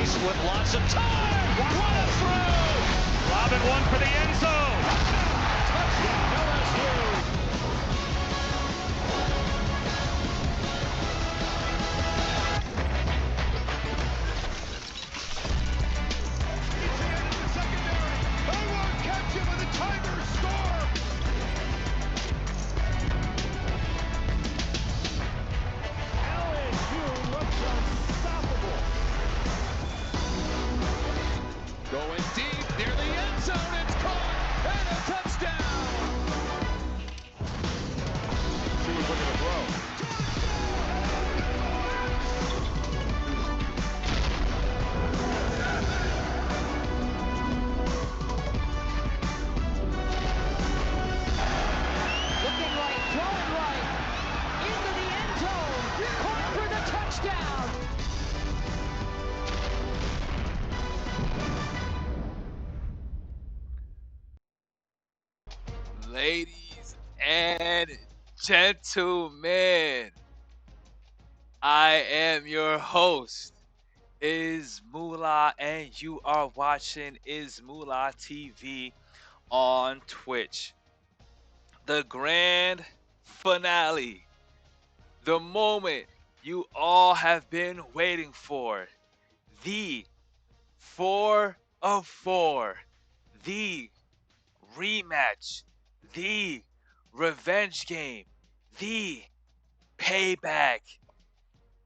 space with lots of time. What a throw! Robin one for the end zone. Touchdown LSU. Going deep near the end zone, it's caught, and a touchdown! She was looking to throw. Looking right, throwing right, into the end zone, caught for the touchdown! Ladies and gentlemen, I am your host, Is Moolah, and you are watching Is Moolah TV on Twitch. The grand finale, the moment you all have been waiting for, the 4 of 4, the rematch, the revenge game, the payback.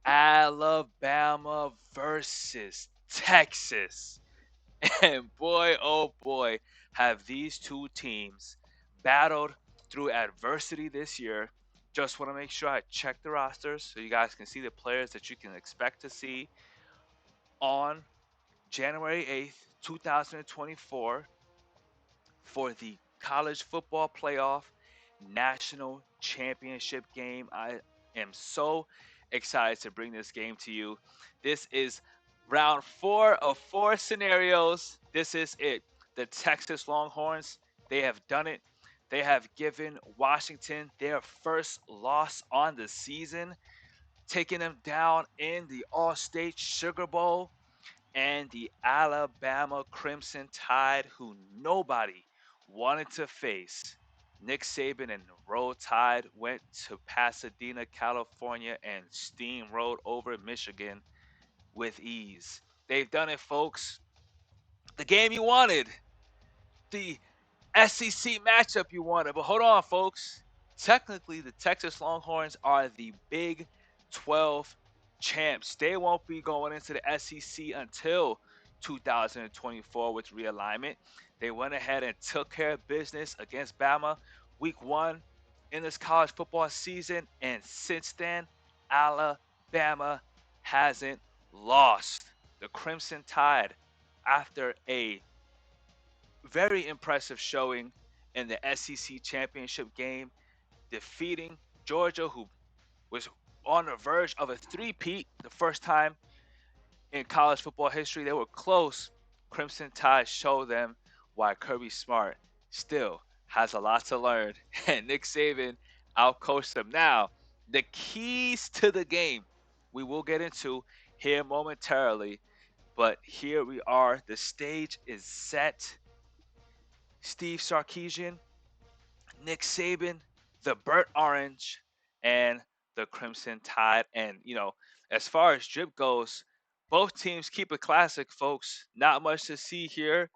Alabama versus Texas. And boy, oh boy, have these two teams battled through adversity this year. Just want to make sure I check the rosters so you guys can see the players that you can expect to see on January 8th, 2024 for the college football playoff national championship game. I am so excited to bring this game to you. This is round 4 of 4 scenarios. This is it. The Texas Longhorns, they have done it. They have given Washington their first loss on the season, taking them down in the All-State Sugar Bowl. And the Alabama Crimson Tide, who nobody wanted to face. Nick Saban and the Roll Tide went to Pasadena, California, and steamrolled over Michigan with ease. They've done it, folks. The game you wanted, the SEC matchup you wanted. But hold on, folks. Technically, the Texas Longhorns are the Big 12 champs. They won't be going into the SEC until 2024 with realignment. They went ahead and took care of business against Bama week 1 in this college football season. And since then, Alabama hasn't lost. The Crimson Tide, after a very impressive showing in the SEC championship game, defeating Georgia, who was on the verge of a three-peat the first time in college football history. They were close. Crimson Tide showed them why Kirby Smart still has a lot to learn, and Nick Saban outcoached them. Now, the keys to the game we will get into here momentarily, but here we are. The stage is set. Steve Sarkisian, Nick Saban, the Burnt Orange, and the Crimson Tide. And, as far as drip goes, both teams keep it classic, folks. Not much to see here.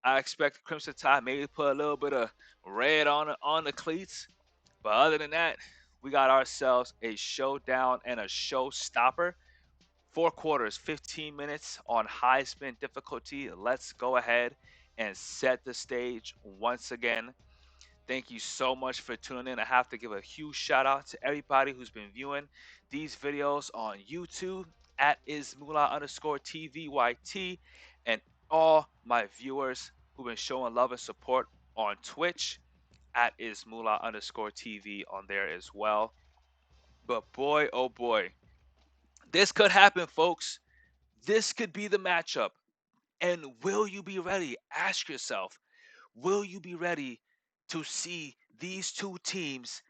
I expect the Crimson Tide maybe put a little bit of red on the cleats. But other than that, we got ourselves a showdown and a showstopper. 4 quarters, 15 minutes on high spin difficulty. Let's go ahead and set the stage once again. Thank you so much for tuning in. I have to give a huge shout out to everybody who's been viewing these videos on YouTube at ismula_TVYT, and all my viewers who've been showing love and support on Twitch at ismula_TV on there as well. But boy, oh boy, this could happen, folks. This could be the matchup. And will you be ready? Ask yourself, will you be ready to see these two teams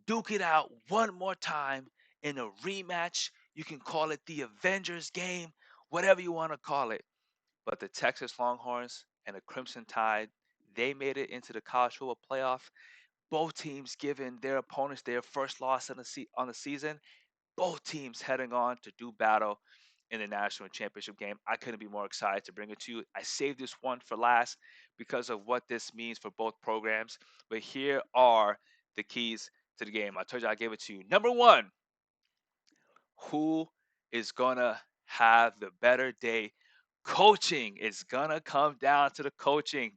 duke it out one more time in a rematch? You can call it the Avengers game, whatever you want to call it. But the Texas Longhorns and the Crimson Tide, they made it into the college football playoff. Both teams giving their opponents their first loss on the season. Both teams heading on to do battle in the national championship game. I couldn't be more excited to bring it to you. I saved this one for last because of what this means for both programs. But here are the keys to the game. I told you I gave it to you. Number one, who is going to have the better day? Coaching is going to come down to the coaching.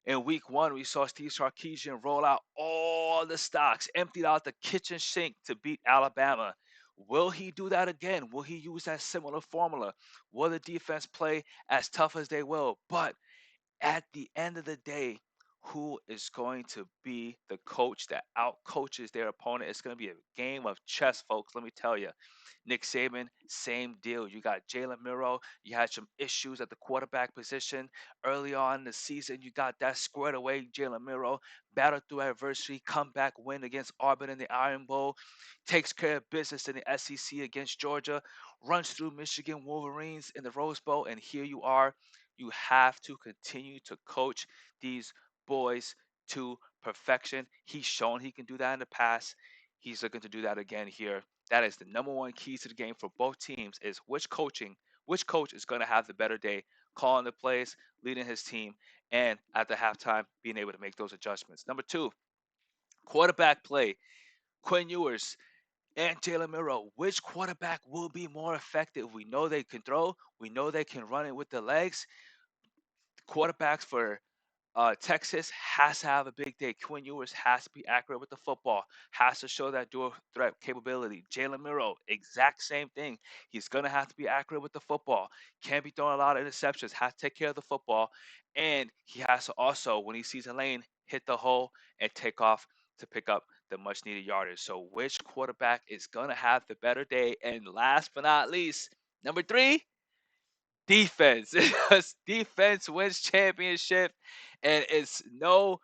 In week one, we saw Steve Sarkisian roll out all the stocks, emptied out the kitchen sink to beat Alabama. Will he do that again? Will he use that similar formula? Will the defense play as tough as they will? But at the end of the day, who is going to be the coach that outcoaches their opponent? It's going to be a game of chess, folks. Let me tell you. Nick Saban, same deal. You got Jalen Miro. You had some issues at the quarterback position early on in the season. You got that squared away. Jalen Miro battled through adversity, comeback win against Auburn in the Iron Bowl, takes care of business in the SEC against Georgia, runs through Michigan Wolverines in the Rose Bowl, and here you are. You have to continue to coach these boys to perfection. He's shown he can do that in the past. He's looking to do that again here. That is the number one key to the game for both teams is which coach is going to have the better day, calling the plays, leading his team, and at the halftime being able to make those adjustments. Number two, quarterback play. Quinn Ewers and Jalen Miro, which quarterback will be more effective? We know they can throw. We know they can run it with the legs. Quarterbacks for Texas has to have a big day. Quinn Ewers has to be accurate with the football, has to show that dual threat capability. Jalen Miro, exact same thing. He's going to have to be accurate with the football. Can't be throwing a lot of interceptions, has to take care of the football. And he has to also, when he sees a lane, hit the hole and take off to pick up the much needed yardage. So, which quarterback is going to have the better day? And last but not least, number three, defense. Defense wins championship, and it's no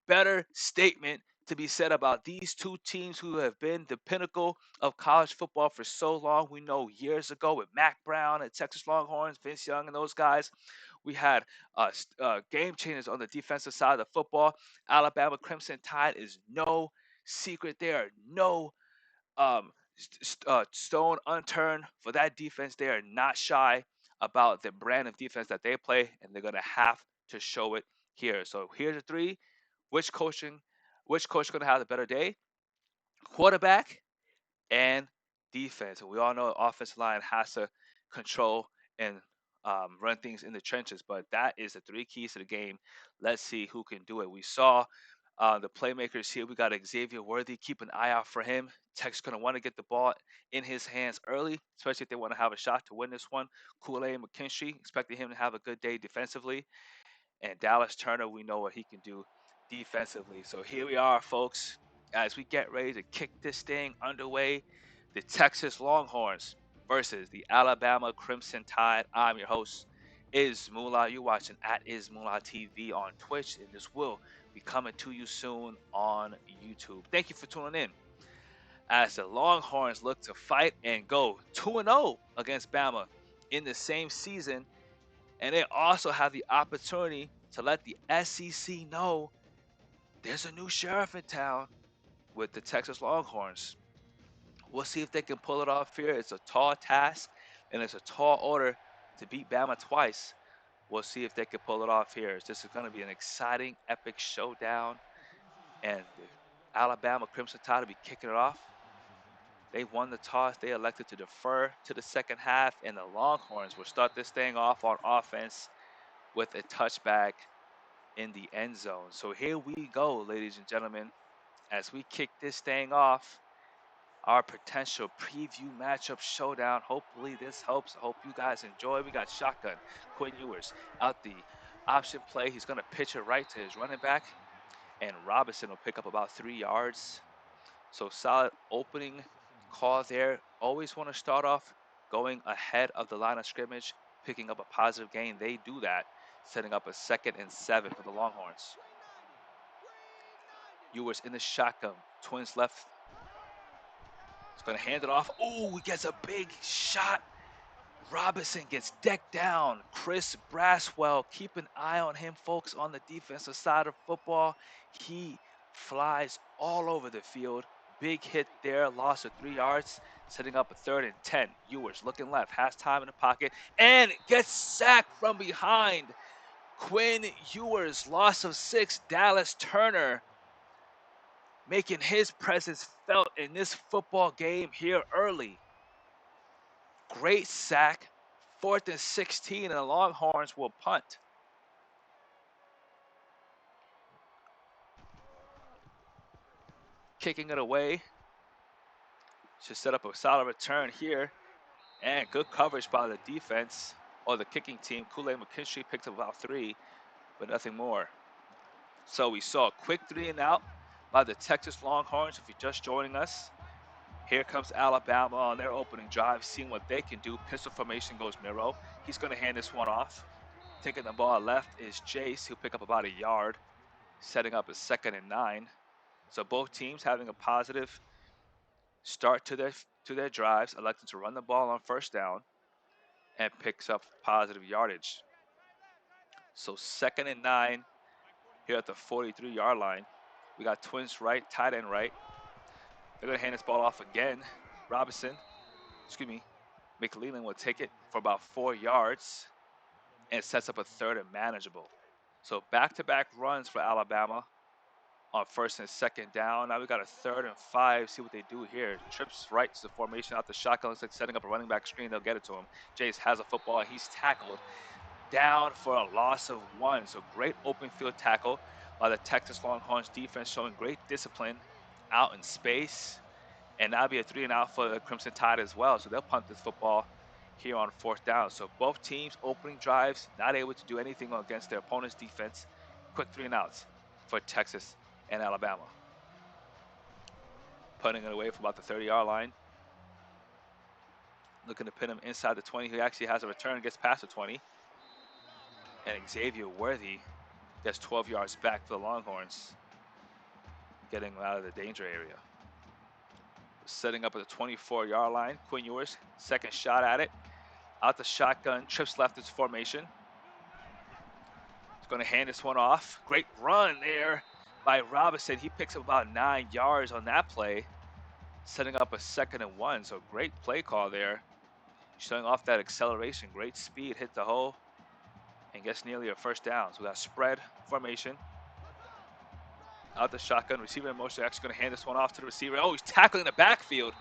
better statement to be said about these two teams who have been the pinnacle of college football for so long. We know years ago with Mac Brown and Texas Longhorns, Vince Young, and those guys, we had game changers on the defensive side of the football. Alabama Crimson Tide is no secret. There are no stone unturned for that defense. They are not shy about the brand of defense that they play, and they're going to have to show it here. So here's the three. Which coach is going to have the better day? Quarterback and defense. And we all know the offensive line has to control and run things in the trenches, but that is the three keys to the game. Let's see who can do it. We saw the playmakers here. We got Xavier Worthy. Keep an eye out for him. Tech's going to want to get the ball in his hands early, especially if they want to have a shot to win this one. Kool-Aid McKinstry, expecting him to have a good day defensively. And Dallas Turner, we know what he can do defensively. So here we are, folks, as we get ready to kick this thing underway. The Texas Longhorns versus the Alabama Crimson Tide. I'm your host, Iz Moolah. You're watching at Iz Moolah TV on Twitch, and this will be coming to you soon on YouTube. Thank you for tuning in. As the Longhorns look to fight and go 2-0 against Bama in the same season, and they also have the opportunity to let the SEC know there's a new sheriff in town with the Texas Longhorns. We'll see if they can pull it off here. It's a tall task, and it's a tall order to beat Bama twice. We'll see if they can pull it off here. This is going to be an exciting, epic showdown, and the Alabama Crimson Tide will be kicking it off. They won the toss. They elected to defer to the second half, and the Longhorns will start this thing off on offense with a touchback in the end zone. So here we go, ladies and gentlemen, as we kick this thing off, our potential preview matchup showdown. Hopefully this helps. I hope you guys enjoy. We got shotgun. Quinn Ewers out the option play. He's going to pitch it right to his running back, and Robinson will pick up about 3 yards. So solid opening call there. Always want to start off going ahead of the line of scrimmage, picking up a positive gain. They do that, setting up a 2nd and 7 for the Longhorns. Ewers in the shotgun. Twins left. He's going to hand it off. Oh, he gets a big shot Robinson gets decked down. Chris Braswell, keep an eye on him, folks, on the defensive side of football. He flies all over the field. Big hit there, loss of 3 yards, setting up a 3rd and 10. Ewers looking left, has time in the pocket, and gets sacked from behind. Quinn Ewers, loss of 6. Dallas Turner making his presence felt in this football game here early. Great sack. 4th and 16, and the Longhorns will punt. Kicking it away. Should set up a solid return here. And good coverage by the defense or the kicking team. Kool-Aid McKinstry picked up about 3, but nothing more. So we saw a quick 3 and out by the Texas Longhorns. If you're just joining us, here comes Alabama on their opening drive, seeing what they can do. Pistol formation goes Miro. He's going to hand this one off. Taking the ball left is Jace, who'll pick up about 1 yard, setting up a 2nd and 9. So both teams having a positive start to their drives, electing to run the ball on 1st down and picks up positive yardage. So 2nd and 9 here at the 43-yard line. We got Twins right, tight end right. They're going to hand this ball off again. McLeland will take it for about 4 yards and sets up a 3rd and manageable. So back-to-back runs for Alabama on 1st and 2nd down. Now we got a 3rd and 5. See what they do here. Trips right to the formation out the shotgun. Looks like setting up a running back screen. They'll get it to him. Jace has a football. He's tackled down for a loss of 1. So great open field tackle by the Texas Longhorns defense, showing great discipline out in space. And that'll be a 3 and out for the Crimson Tide as well. So they'll punt this football here on 4th down. So both teams opening drives, not able to do anything against their opponent's defense. Quick 3 and outs for Texas and Alabama. Punting it away from about the 30-yard line. Looking to pin him inside the 20. He actually has a return, gets past the 20. And Xavier Worthy gets 12 yards back for the Longhorns, getting out of the danger area. Setting up at the 24-yard line. Quinn Ewers, 2nd shot at it. Out the shotgun, trips left its formation. He's going to hand this one off. Great run there by Robinson. He picks up about 9 yards on that play, setting up a 2nd and 1. So great play call there. Showing off that acceleration, great speed, hit the hole, and gets nearly a 1st down. So that spread formation. Out the shotgun, receiver in motion, actually going to hand this one off to the receiver. Oh, he's tackling the backfield.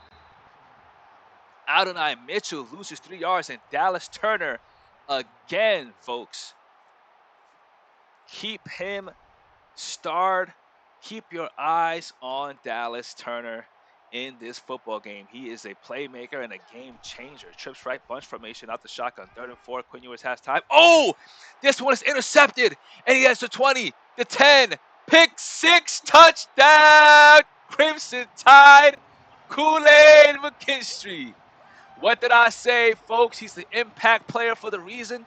Adonai Mitchell loses 3 yards, and Dallas Turner again, folks. Keep him starred. Keep your eyes on Dallas Turner in this football game. He is a playmaker and a game changer. Trips right, bunch formation out the shotgun. 3rd and 4. Quinn Ewers has time. Oh, this one is intercepted, and he has the 20, the 10. Pick 6, touchdown, Crimson Tide, Kool-Aid McKinstry. What did I say, folks? He's the impact player for a reason,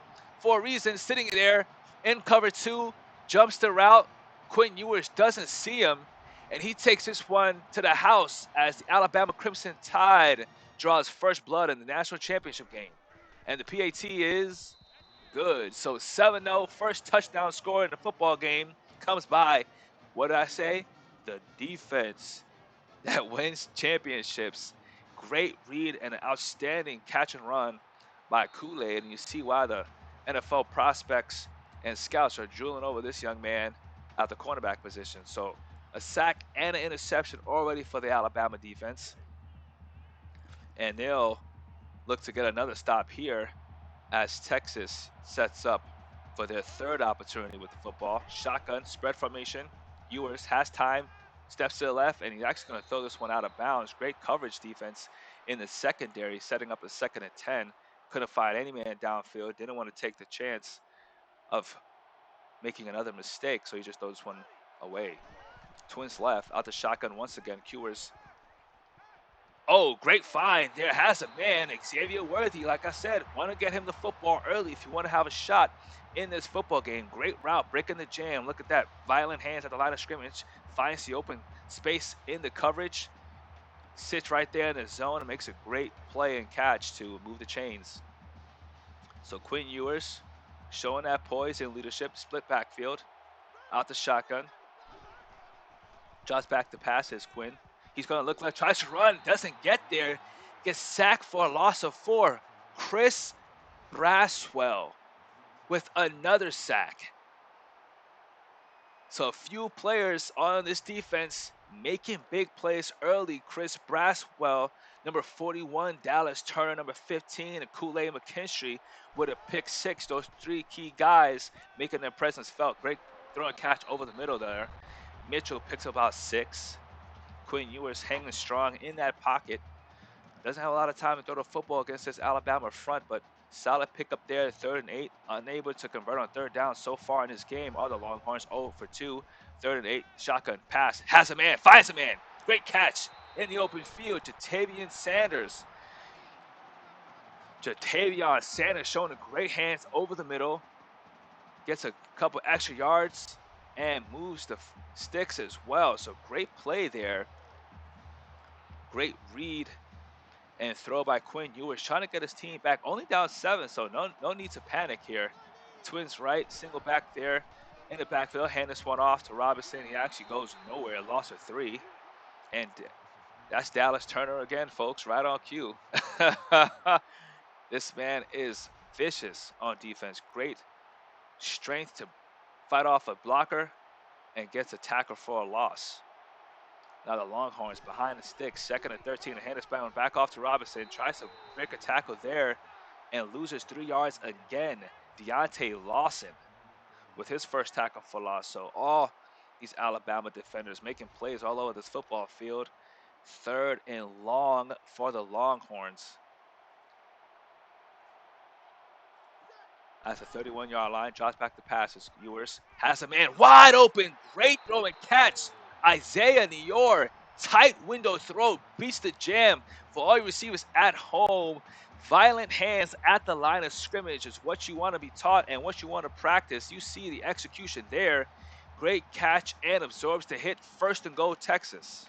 sitting there in cover 2, jumps the route. Quinn Ewers doesn't see him, and he takes this one to the house as the Alabama Crimson Tide draws first blood in the national championship game. And the PAT is good. So 7-0, first touchdown score in the football game comes by, what did I say? The defense that wins championships. Great read and an outstanding catch and run by Kool-Aid. And you see why the NFL prospects and scouts are drooling over this young man at the cornerback position. So a sack and an interception already for the Alabama defense. And they'll look to get another stop here as Texas sets up for their 3rd opportunity with the football. Shotgun, spread formation. Ewers has time, steps to the left, and he's actually going to throw this one out of bounds. Great coverage defense in the secondary, setting up a 2nd and 10. Couldn't find any man downfield. Didn't want to take the chance of making another mistake, so he just throws this one away. Twins left, out the shotgun once again. Ewers. Oh, great find. There has a man, Xavier Worthy. Like I said, want to get him the football early if you want to have a shot in this football game. Great route, breaking the jam. Look at that. Violent hands at the line of scrimmage. Finds the open space in the coverage. Sits right there in the zone and makes a great play and catch to move the chains. So Quinn Ewers showing that poise and leadership. Split backfield. Out the shotgun. Draws back the passes, Quinn. He's going to look left, tries to run, doesn't get there. Gets sacked for a loss of 4. Chris Braswell with another sack. So a few players on this defense making big plays early. Chris Braswell, number 41, Dallas Turner, number 15, and Kool-Aid McKinstry with a pick 6. Those 3 key guys making their presence felt. Great throw and catch over the middle there. Mitchell picks up about 6. Quinn Ewers hanging strong in that pocket. Doesn't have a lot of time to throw the football against this Alabama front, but solid pickup there, 3rd and 8. Unable to convert on 3rd down so far in this game. Are the Longhorns 0 for 2. 3rd and 8. Shotgun pass. Has a man. Finds a man. Great catch in the open field. Jatavion Sanders. Jatavion Sanders showing the great hands over the middle. Gets a couple extra yards and moves the sticks as well. So great play there. Great read and throw by Quinn Ewers, trying to get his team back. Only down 7, so no need to panic here. Twins right, single back there in the backfield. Hand this one off to Robinson. He actually goes nowhere, loss of 3. And that's Dallas Turner again, folks, right on cue. This man is vicious on defense. Great strength to fight off a blocker and gets a tackle for a loss. Now the Longhorns behind the sticks, 2nd and 13. Hand is back off to Robinson. Tries to break a tackle there and loses 3 yards again. Deontay Lawson with his first tackle for loss. So all these Alabama defenders making plays all over this football field. 3rd and long for the Longhorns. At the 31-yard line, drops back the passes. Ewers has a man wide open. Great throw and catch. Isaiah Neyor, tight window throw, beats the jam for all your receivers at home. Violent hands at the line of scrimmage is what you want to be taught and what you want to practice. You see the execution there. Great catch and absorbs the hit. 1st and goal, Texas.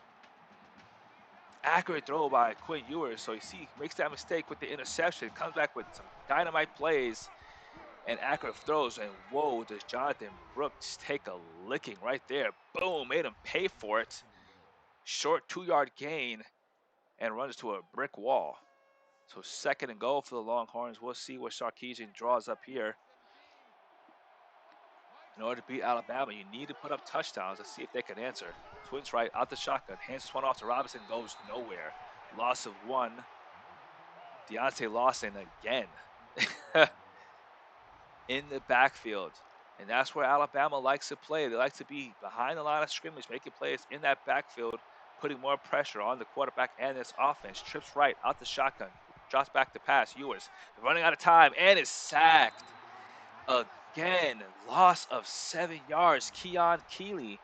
Accurate throw by Quinn Ewers. So you see, makes that mistake with the interception. Comes back with some dynamite plays and accurate throws. And whoa, does Jonathan Brooks take a licking right there. Boom, made him pay for it. Short 2-yard gain and runs to a brick wall. So 2nd and goal for the Longhorns. We'll see what Sarkisian draws up here. In order to beat Alabama, you need to put up touchdowns. Let's see if they can answer. Twins right, out the shotgun. Hands this one off to Robinson, goes nowhere. Loss of 1. Deontay Lawson again in the backfield. And that's where Alabama likes to play. They like to be behind the line of scrimmage, making plays in that backfield, putting more pressure on the quarterback and this offense. Trips right, out the shotgun. Drops back to pass. Ewers running out of time and is sacked again. Loss of 7 yards. Keon Keeley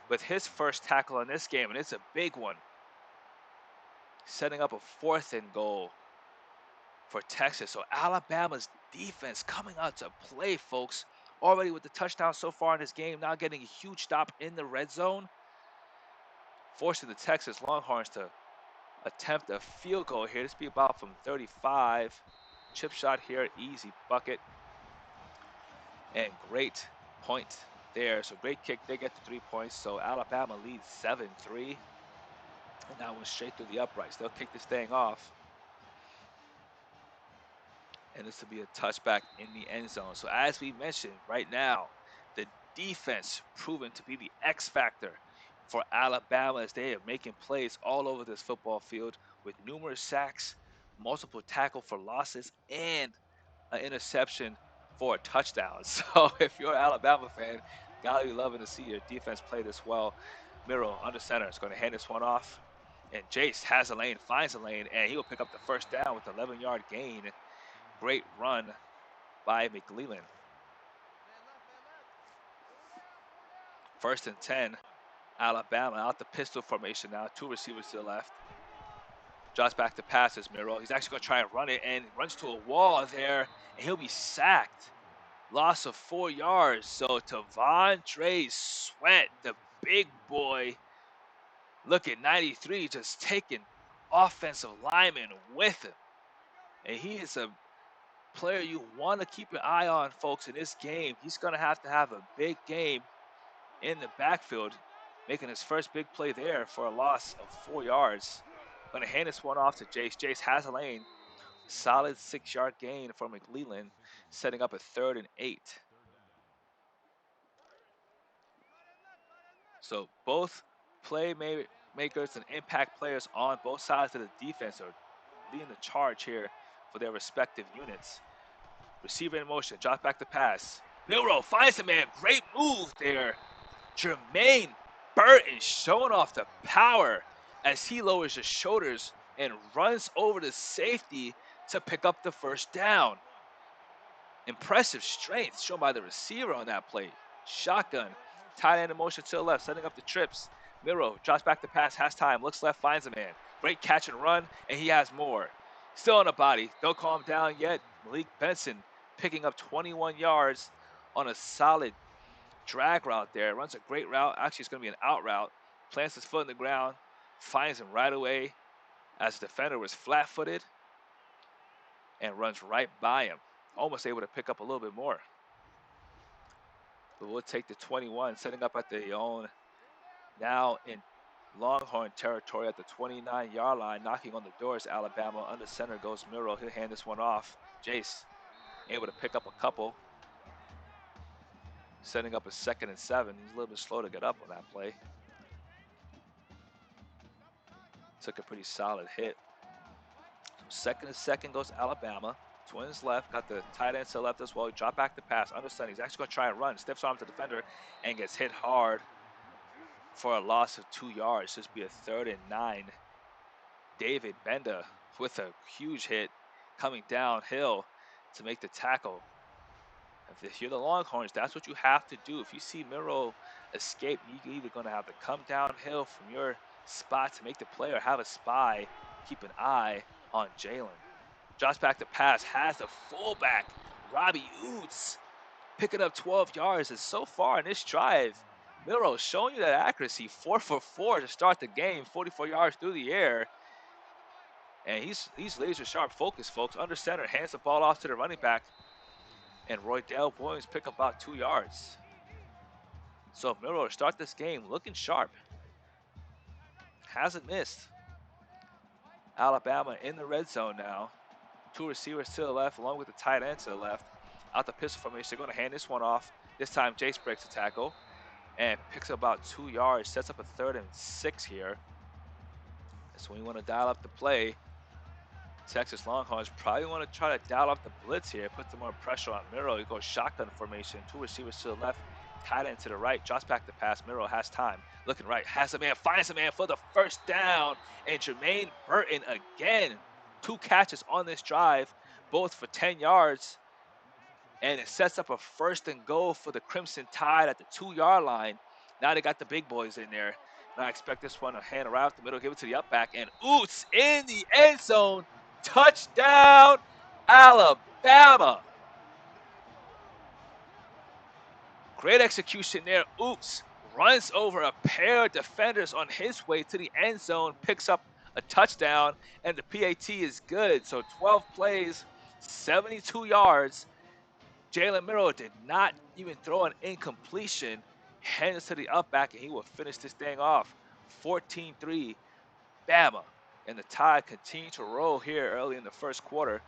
with his first tackle in this game, and it's a big one. Setting up a 4th and goal for Texas. So Alabama's defense coming out to play, folks. Already with the touchdown so far in this game, now getting a huge stop in the red zone, forcing the Texas Longhorns to attempt a field goal here. This be about from 35. Chip shot here, easy bucket. And great point there. So great kick. They get the 3 points. So Alabama leads 7-3. And that went straight through the uprights. They'll kick this thing off. And this will be a touchback in the end zone. So as we mentioned right now, the defense proven to be the X factor for Alabama as they are making plays all over this football field with numerous sacks, multiple tackle for losses, and an interception for a touchdown. So if you're an Alabama fan, gotta be loving to see your defense play this well. Miro under center is going to hand this one off. And Jace has a lane, finds a lane, and he will pick up the 1st down with an 11-yard gain. Great run by McLeland. 1st and 10. Alabama out the pistol formation now. 2 receivers to the left. Drops back to passes, Miro. He's actually going to try and run it and runs to a wall there, and he'll be sacked. Loss of 4 yards. So T'Vondre Sweat, the big boy, look at 93, just taking offensive linemen with him. And he is a player you want to keep your eye on, folks, in this game. He's going to have a big game in the backfield, making his first big play there for a loss of 4 yards. Going to hand this one off to Jace. Jace has a lane. Solid 6-yard gain for McLeland, setting up a 3rd and 8. So both playmakers and impact players on both sides of the defense are leading the charge here for their respective units. Receiver in motion, drop back to pass. Milroe finds the man. Great move there. Jermaine Burton showing off the power as he lowers his shoulders and runs over the safety to pick up the first down. Impressive strength shown by the receiver on that play. Shotgun, tight end in motion to the left, setting up the trips. Miro drops back to pass, has time, looks left, finds a man. Great catch and run, and he has more. Still on the body, don't call him down yet. Malik Benson picking up 21 yards on a solid drag route there. Runs a great route. Actually, it's going to be an out route. Plants his foot in the ground, finds him right away as the defender was flat-footed and runs right by him. Almost able to pick up a little bit more. But we'll take the 21, setting up at their own, now in Longhorn territory at the 29-yard line, knocking on the doors. Alabama under center goes Miro. He'll hand this one off. Jace able to pick up a couple, setting up a 2nd and 7. He's a little bit slow to get up on that play. Took a pretty solid hit. So 2nd and 2 goes Alabama. Twins left, got the tight end to the left as well. He dropped back to pass, understand he's actually going to try and run. Stiffs arm to the defender and gets hit hard for a loss of 2 yards. This will be a 3rd and 9. David Benda with a huge hit coming downhill to make the tackle. If you're the Longhorns, that's what you have to do. If you see Miro escape, you're either going to have to come downhill from your spot to make the play or have a spy keep an eye on Jalen. Drops back to pass, has the fullback, Robbie Oots, picking up 12 yards. And so far in this drive, Miro showing you that accuracy, 4 for 4 to start the game, 44 yards through the air. And he's laser sharp focused, folks. Under center, hands the ball off to the running back. And Roydell Williams pick up about 2 yards. So Miro to start this game looking sharp. Hasn't missed. Alabama in the red zone now. 2 receivers to the left, along with the tight end to the left. Out the pistol formation, they're going to hand this one off. This time, Jace breaks the tackle and picks up about 2 yards. Sets up a 3rd and 6 here. So when you want to dial up the play, Texas Longhorns probably want to try to dial up the blitz here, put some more pressure on Miro. He goes shotgun formation, 2 receivers to the left, tight end to the right, drops back to pass. Miro has time, looking right, has a man, finds a man for the first down. And Jermaine Burton again, 2 catches on this drive, both for 10 yards. And it sets up a 1st and goal for the Crimson Tide at the 2-yard line. Now they got the big boys in there. And I expect this one to hand around up the middle, give it to the up back, and Oots in the end zone. Touchdown, Alabama. Great execution there. Oots runs over a pair of defenders on his way to the end zone, picks up a touchdown, and the PAT is good. So 12 plays, 72 yards. Jalen Miro did not even throw an incompletion. Hands to the up back, and he will finish this thing off. 14-3, Bama. And the Tide continue to roll here early in the first quarter.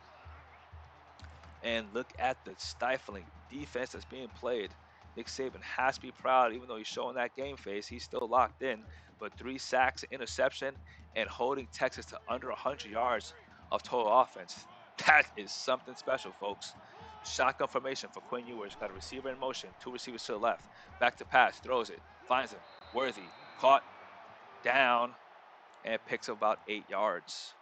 And look at the stifling defense that's being played. Nick Saban has to be proud, even though he's showing that game face. He's still locked in. But 3 sacks, an interception, and holding Texas to under 100 yards of total offense. That is something special, folks. Shotgun formation for Quinn Ewers. Got a receiver in motion. 2 receivers to the left. Back to pass. Throws it. Finds him. Worthy. Caught. Down. And picks up about 8 yards.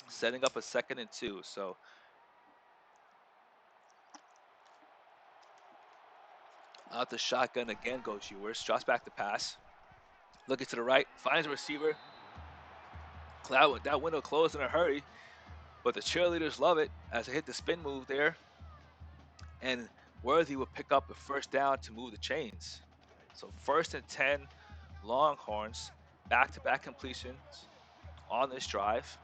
Setting up a 2nd and 2. So out the shotgun again goes Ewers. Drops back to pass. Looking to the right. Finds a receiver. That window closed in a hurry. But the cheerleaders love it as they hit the spin move there. And Worthy will pick up the first down to move the chains. So 1st and 10, Longhorns. Back-to-back completions on this drive.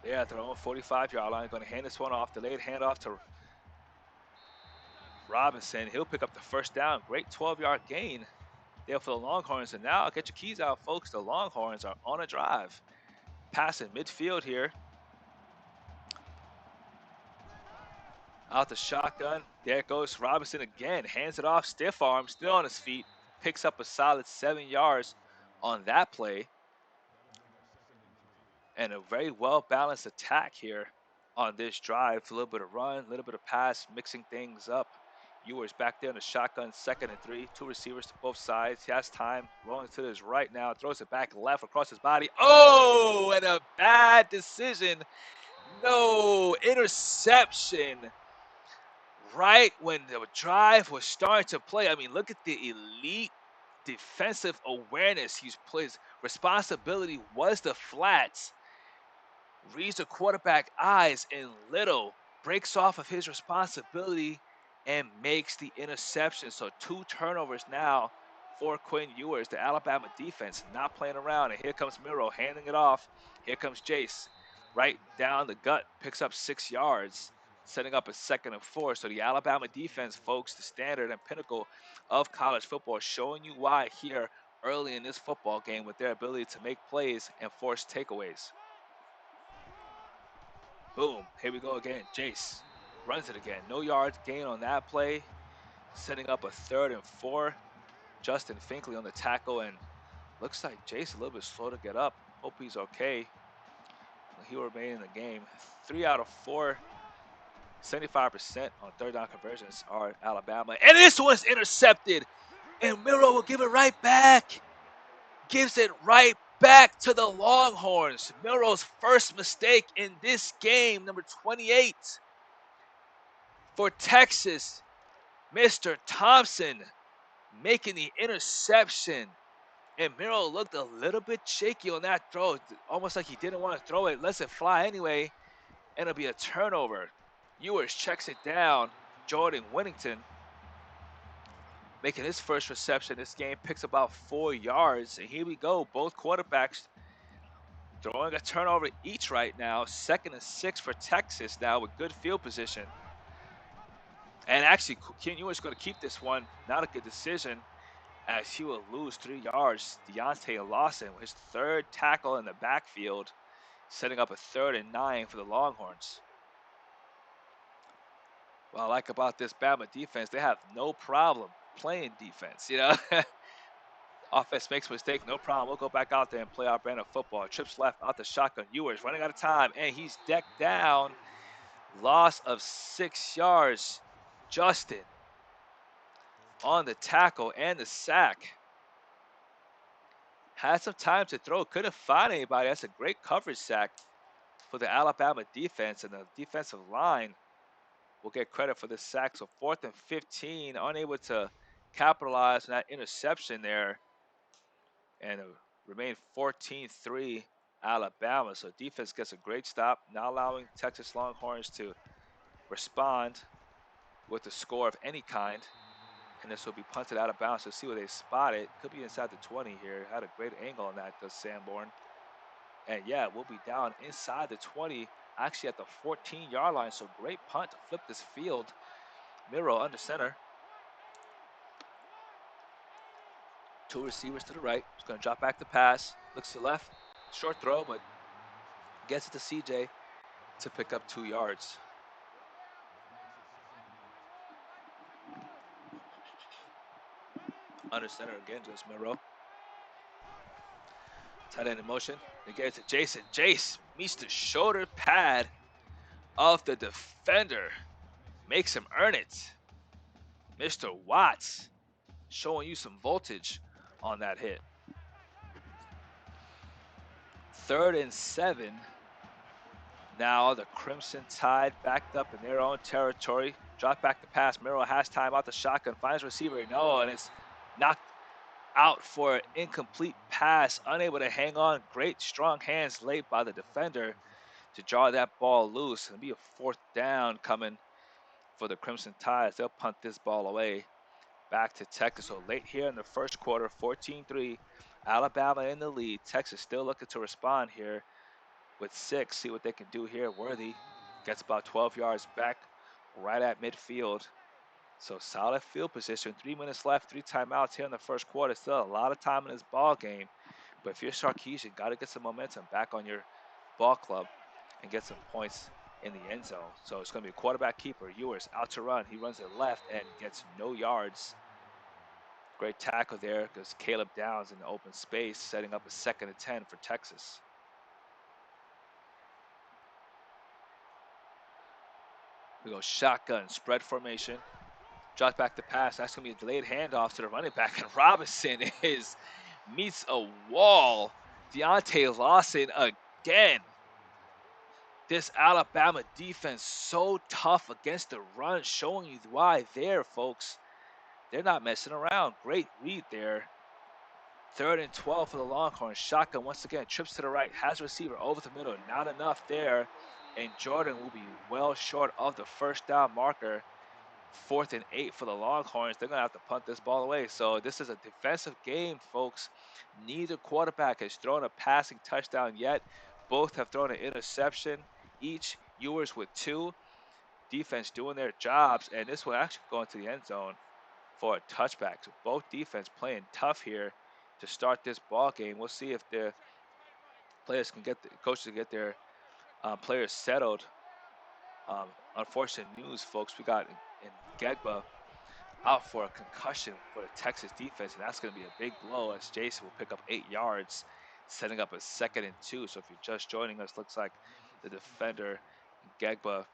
Yeah, at their own 45-yard line. Going to hand this one off. Delayed handoff to Robinson. He'll pick up the first down. Great 12-yard gain there for the Longhorns. And now get your keys out, folks. The Longhorns are on a drive. Passing midfield here. Out the shotgun. There goes Robinson again. Hands it off. Stiff arm. Still on his feet. Picks up a solid 7 yards on that play. And a very well-balanced attack here on this drive. A little bit of run, a little bit of pass, mixing things up. Ewers back there in the shotgun, 2nd and 3. 2 receivers to both sides. He has time. Rolling to his right now. Throws it back left across his body. Oh, and a bad decision. No, interception. Right when the drive was starting to play. I mean, look at the elite defensive awareness he's played. Responsibility was the flats. Reads the quarterback eyes, and Little breaks off of his responsibility and makes the interception. So 2 turnovers now for Quinn Ewers. The Alabama defense not playing around. And here comes Miro handing it off. Here comes Jace. Right down the gut, picks up 6 yards, setting up a 2nd and 4. So the Alabama defense, folks, the standard and pinnacle of college football, showing you why here early in this football game with their ability to make plays and force takeaways. Boom, here we go again. Jace runs it again. No yards gain on that play. Setting up a 3rd and 4. Justin Finkley on the tackle, and looks like Jace a little bit slow to get up. Hope he's okay. He'll remain in the game. 3 out of 4, 75% on 3rd down conversions are Alabama. And this one's intercepted, and Miro will give it right back. Gives it right back to the Longhorns. Miro's first mistake in this game, number 28 for Texas. Mr. Thompson making the interception. And Miro looked a little bit shaky on that throw, almost like he didn't want to throw it. Lets it fly anyway, and it'll be a turnover. Ewers checks it down. Jordan Winnington making his first reception this game, picks about 4 yards. And here we go, both quarterbacks throwing a turnover each right now. 2nd and 6 for Texas now with good field position. And actually, Quinn Ewers is going to keep this one. Not a good decision, as he will lose 3 yards. Deontay Lawson, his 3rd tackle in the backfield, setting up a 3rd and 9 for the Longhorns. What I like about this Bama defense, they have no problem playing defense. Offense makes a mistake, no problem. We'll go back out there and play our brand of football. Trips left out the shotgun. Ewers running out of time, and he's decked down. Loss of 6 yards. Justin on the tackle and the sack. Had some time to throw, couldn't find anybody. That's a great coverage sack for the Alabama defense, and the defensive line will get credit for this sack. So 4th and 15, unable to capitalize on that interception there, and remain 14-3 Alabama. So defense gets a great stop, not allowing Texas Longhorns to respond with a score of any kind. And this will be punted out of bounds. So see where they spot it. Could be inside the 20 here. Had a great angle on that, does Sanborn. And yeah, we'll be down inside the 20, actually at the 14-yard line. So great punt to flip this field. Miro under center. 2 receivers to the right. He's going to drop back the pass. Looks to the left. Short throw, but gets it to CJ to pick up 2 yards. Under center again, just Miro. Tight end in motion. They get it to Jason. Jace meets the shoulder pad of the defender. Makes him earn it. Mr. Watts showing you some voltage on that hit. 3rd and 7. Now the Crimson Tide backed up in their own territory. Drop back the pass. Miro has time out the shotgun. Finds receiver. No, and it's knocked out for an incomplete pass. Unable to hang on. Great strong hands late by the defender to draw that ball loose. It'll be a 4th down coming for the Crimson Tide. They'll punt this ball away back to Texas. So late here in the first quarter, 14-3. Alabama in the lead. Texas still looking to respond here. with 6. See what they can do here. Worthy gets about 12 yards back right at midfield. So solid field position. 3 minutes left, 3 timeouts here in the first quarter. Still a lot of time in this ball game. But if you're Sarkisian, got to get some momentum back on your ball club and get some points in the end zone. So it's going to be a quarterback keeper. Ewers out to run. He runs it left and gets no yards. Great tackle there because Caleb Downs in the open space, setting up a 2nd and 10 for Texas. We go shotgun, spread formation. Drops back the pass. That's going to be a delayed handoff to the running back. And Robinson meets a wall. Deontay Lawson again. This Alabama defense so tough against the run, showing you why there, folks. They're not messing around. Great read there. 3rd and 12 for the Longhorns. Shotgun once again, trips to the right, has a receiver over the middle. Not enough there. And Jordan will be well short of the first down marker. 4th and 8 for the Longhorns. They're going to have to punt this ball away. So this is a defensive game, folks. Neither quarterback has thrown a passing touchdown yet. Both have thrown an interception each. Ewers with 2. Defense doing their jobs. And this will actually go into the end zone for a touchback. So both defense playing tough here to start this ball game. We'll see if the players can get the coaches can get their players settled. Unfortunate news, folks. We got in Gedba out for a concussion for the Texas defense, and that's going to be a big blow as Jason will pick up 8 yards, setting up a 2nd and 2. So if you're just joining us, looks like the defender Gedba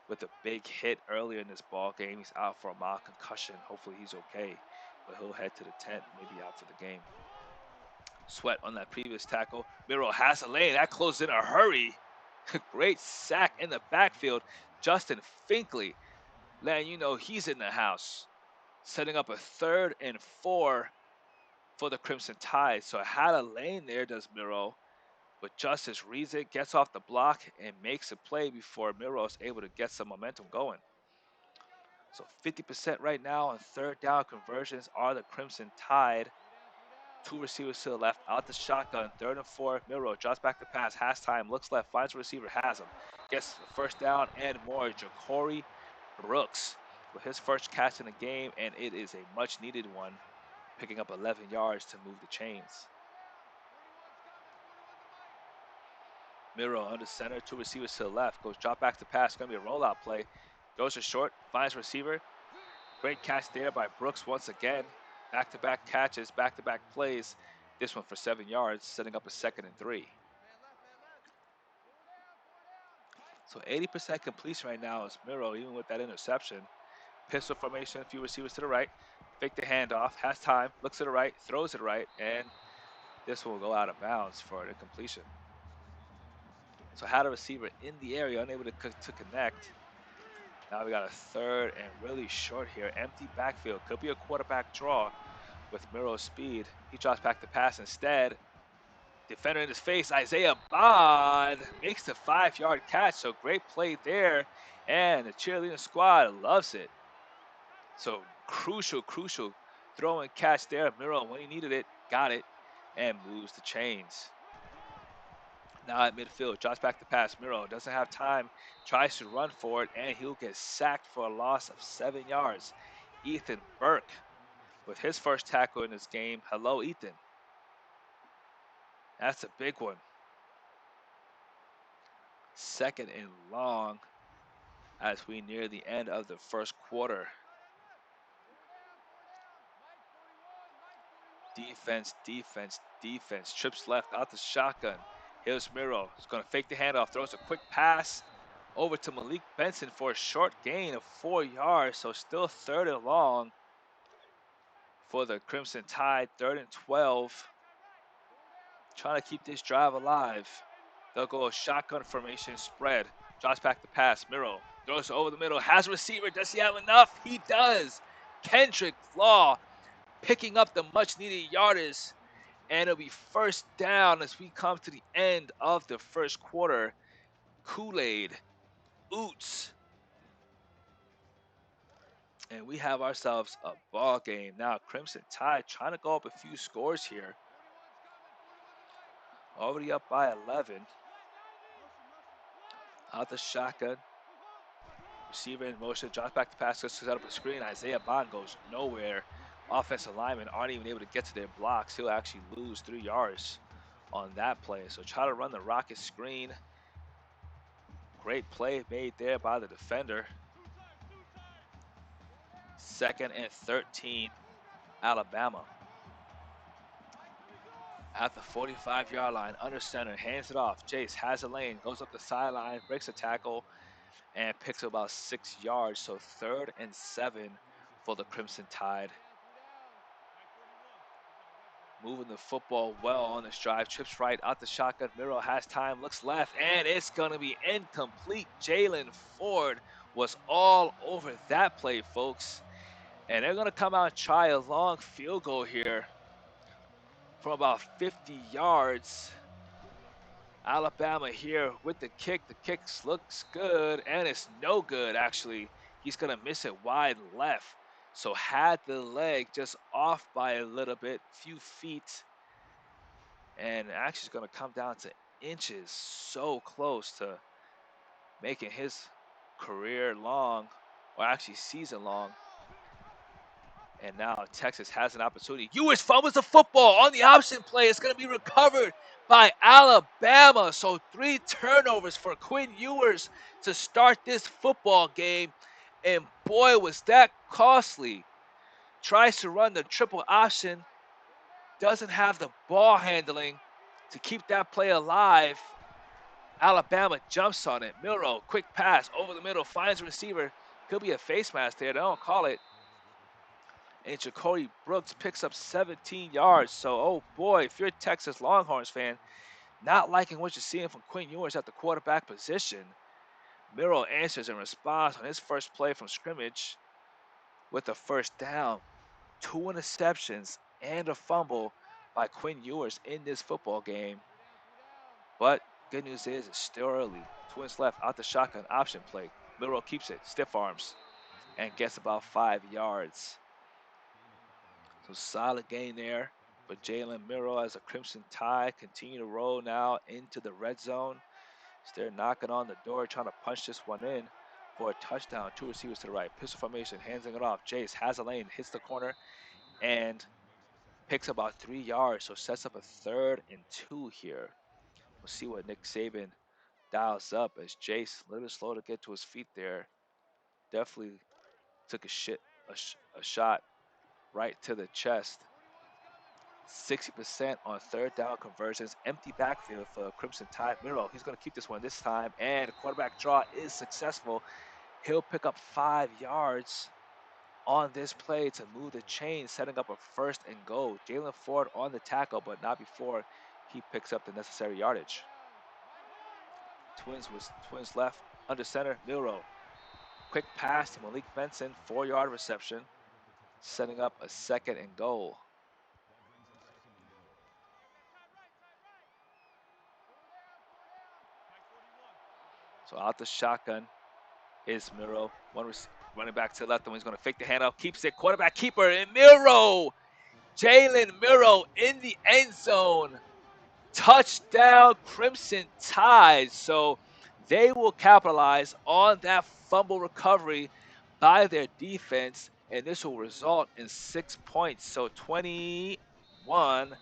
with a big hit earlier in this ball game. He's out for a mild concussion. Hopefully he's okay, but he'll head to the tent, maybe out for the game. Sweat on that previous tackle. Miro has a lane. That closed in a hurry. Great sack in the backfield. Justin Finkley letting you know he's in the house. Setting up a 3rd and 4 for the Crimson Tide. So had a lane there, does Miro. But Justice reads it, gets off the block, and makes a play before Miro is able to get some momentum going. So 50% right now on 3rd down conversions are the Crimson Tide. 2 receivers to the left, out the shotgun, 3rd and 4. Miro drops back the pass, has time, looks left, finds a receiver, has him. Gets the 1st down and more. Ja'Cory Brooks with his first catch in the game, and it is a much needed one, picking up 11 yards to move the chains. Miro under center, 2 receivers to the left, goes drop back to pass, going to be a rollout play. Goes to short, finds receiver. Great catch there by Brooks once again. Back-to-back catches, back-to-back plays. This one for 7 yards, setting up a 2nd and 3. So 80% completion right now is Miro, even with that interception. Pistol formation, a few receivers to the right. Fake the handoff, has time, looks to the right, throws it right, and this will go out of bounds for an incompletion. So had a receiver in the area, unable to connect. Now we got a 3rd and really short here. Empty backfield, could be a quarterback draw with Miro's speed. He drops back the pass instead. Defender in his face, Isaiah Bond makes the 5-yard catch. So great play there, and the cheerleading squad loves it. So crucial throw and catch there. Miro, when he needed it, got it, and moves the chains. Now at midfield, drops back the pass. Miro doesn't have time, tries to run for it, and he'll get sacked for a loss of 7 yards. Ethan Burke with his first tackle in this game. Hello, Ethan. That's a big one. 2nd and long as we near the end of the first quarter. Defense. Trips left out the shotgun. Here's Miro. He's going to fake the handoff. Throws a quick pass over to Malik Benson for a short gain of 4 yards. So still 3rd and long for the Crimson Tide. 3rd and 12. Trying to keep this drive alive. They'll go a shotgun formation spread. Drops back the pass. Miro throws it over the middle. Has a receiver. Does he have enough? He does. Kendrick Law picking up the much needed yardage. And it'll be 1st down as we come to the end of the first quarter. Kool-Aid, Oots. And we have ourselves a ball game. Now Crimson Tide trying to go up a few scores here. Already up by 11. Out the shotgun. Receiver in motion, drops back to pass, set up a screen. Isaiah Bond goes nowhere. Offensive linemen aren't even able to get to their blocks. He'll actually lose 3 yards on that play. So try to run the rocket screen. Great play made there by the defender. 2nd and 13, Alabama. At the 45-yard line, under center, hands it off. Jace has a lane, goes up the sideline, breaks a tackle, and picks up about 6 yards. So 3rd and 7 for the Crimson Tide. Moving the football well on this drive. Trips right out the shotgun. Miro has time, looks left, and it's going to be incomplete. Jalen Ford was all over that play, folks. And they're going to come out and try a long field goal here from about 50 yards. Alabama here with the kick. The kick looks good, and it's no good, actually. He's going to miss it wide left. So had the leg just off by a little bit, few feet. And actually it's going to come down to inches. So close to making his career long, or actually season long. And now Texas has an opportunity. Ewers fumbles the football on the option play. It's going to be recovered by Alabama. So 3 turnovers for Quinn Ewers to start this football game. And boy, was that costly. Tries to run the triple option. Doesn't have the ball handling to keep that play alive. Alabama jumps on it. Milroe, quick pass over the middle, finds a receiver. Could be a face mask there. They don't call it. And Jacory Brooks picks up 17 yards. So, oh boy, if you're a Texas Longhorns fan, not liking what you're seeing from Quinn Ewers at the quarterback position. Miro answers in response on his first play from scrimmage with a first down. 2 interceptions and a fumble by Quinn Ewers in this football game. But good news is it's still early. Twins left out the shotgun option play. Miro keeps it, stiff arms, and gets about 5 yards. So solid gain there. But Jalen Miro as a Crimson Tide continue to roll now into the red zone. They're knocking on the door, trying to punch this one in for a touchdown. 2 receivers to the right. Pistol formation, handing it off. Jace has a lane, hits the corner, and picks about 3 yards. So sets up a 3rd and 2 here. We'll see what Nick Saban dials up as Jace, a little slow to get to his feet there. Definitely took a shot right to the chest. 60% on 3rd down conversions. Empty backfield for Crimson Tide. Miro, he's going to keep this one this time. And the quarterback draw is successful. He'll pick up 5 yards on this play to move the chain, setting up a 1st and goal. Jalen Ford on the tackle, but not before he picks up the necessary yardage. Twins left, under center, Miro. Quick pass to Malik Benson, 4-yard reception, setting up a 2nd and goal. So out the shotgun is Miro. Running back to the left, and he's going to fake the handoff, keeps it, quarterback keeper, and Miro. Jalen Miro in the end zone. Touchdown, Crimson Tide. So they will capitalize on that fumble recovery by their defense, and this will result in 6 points. So 21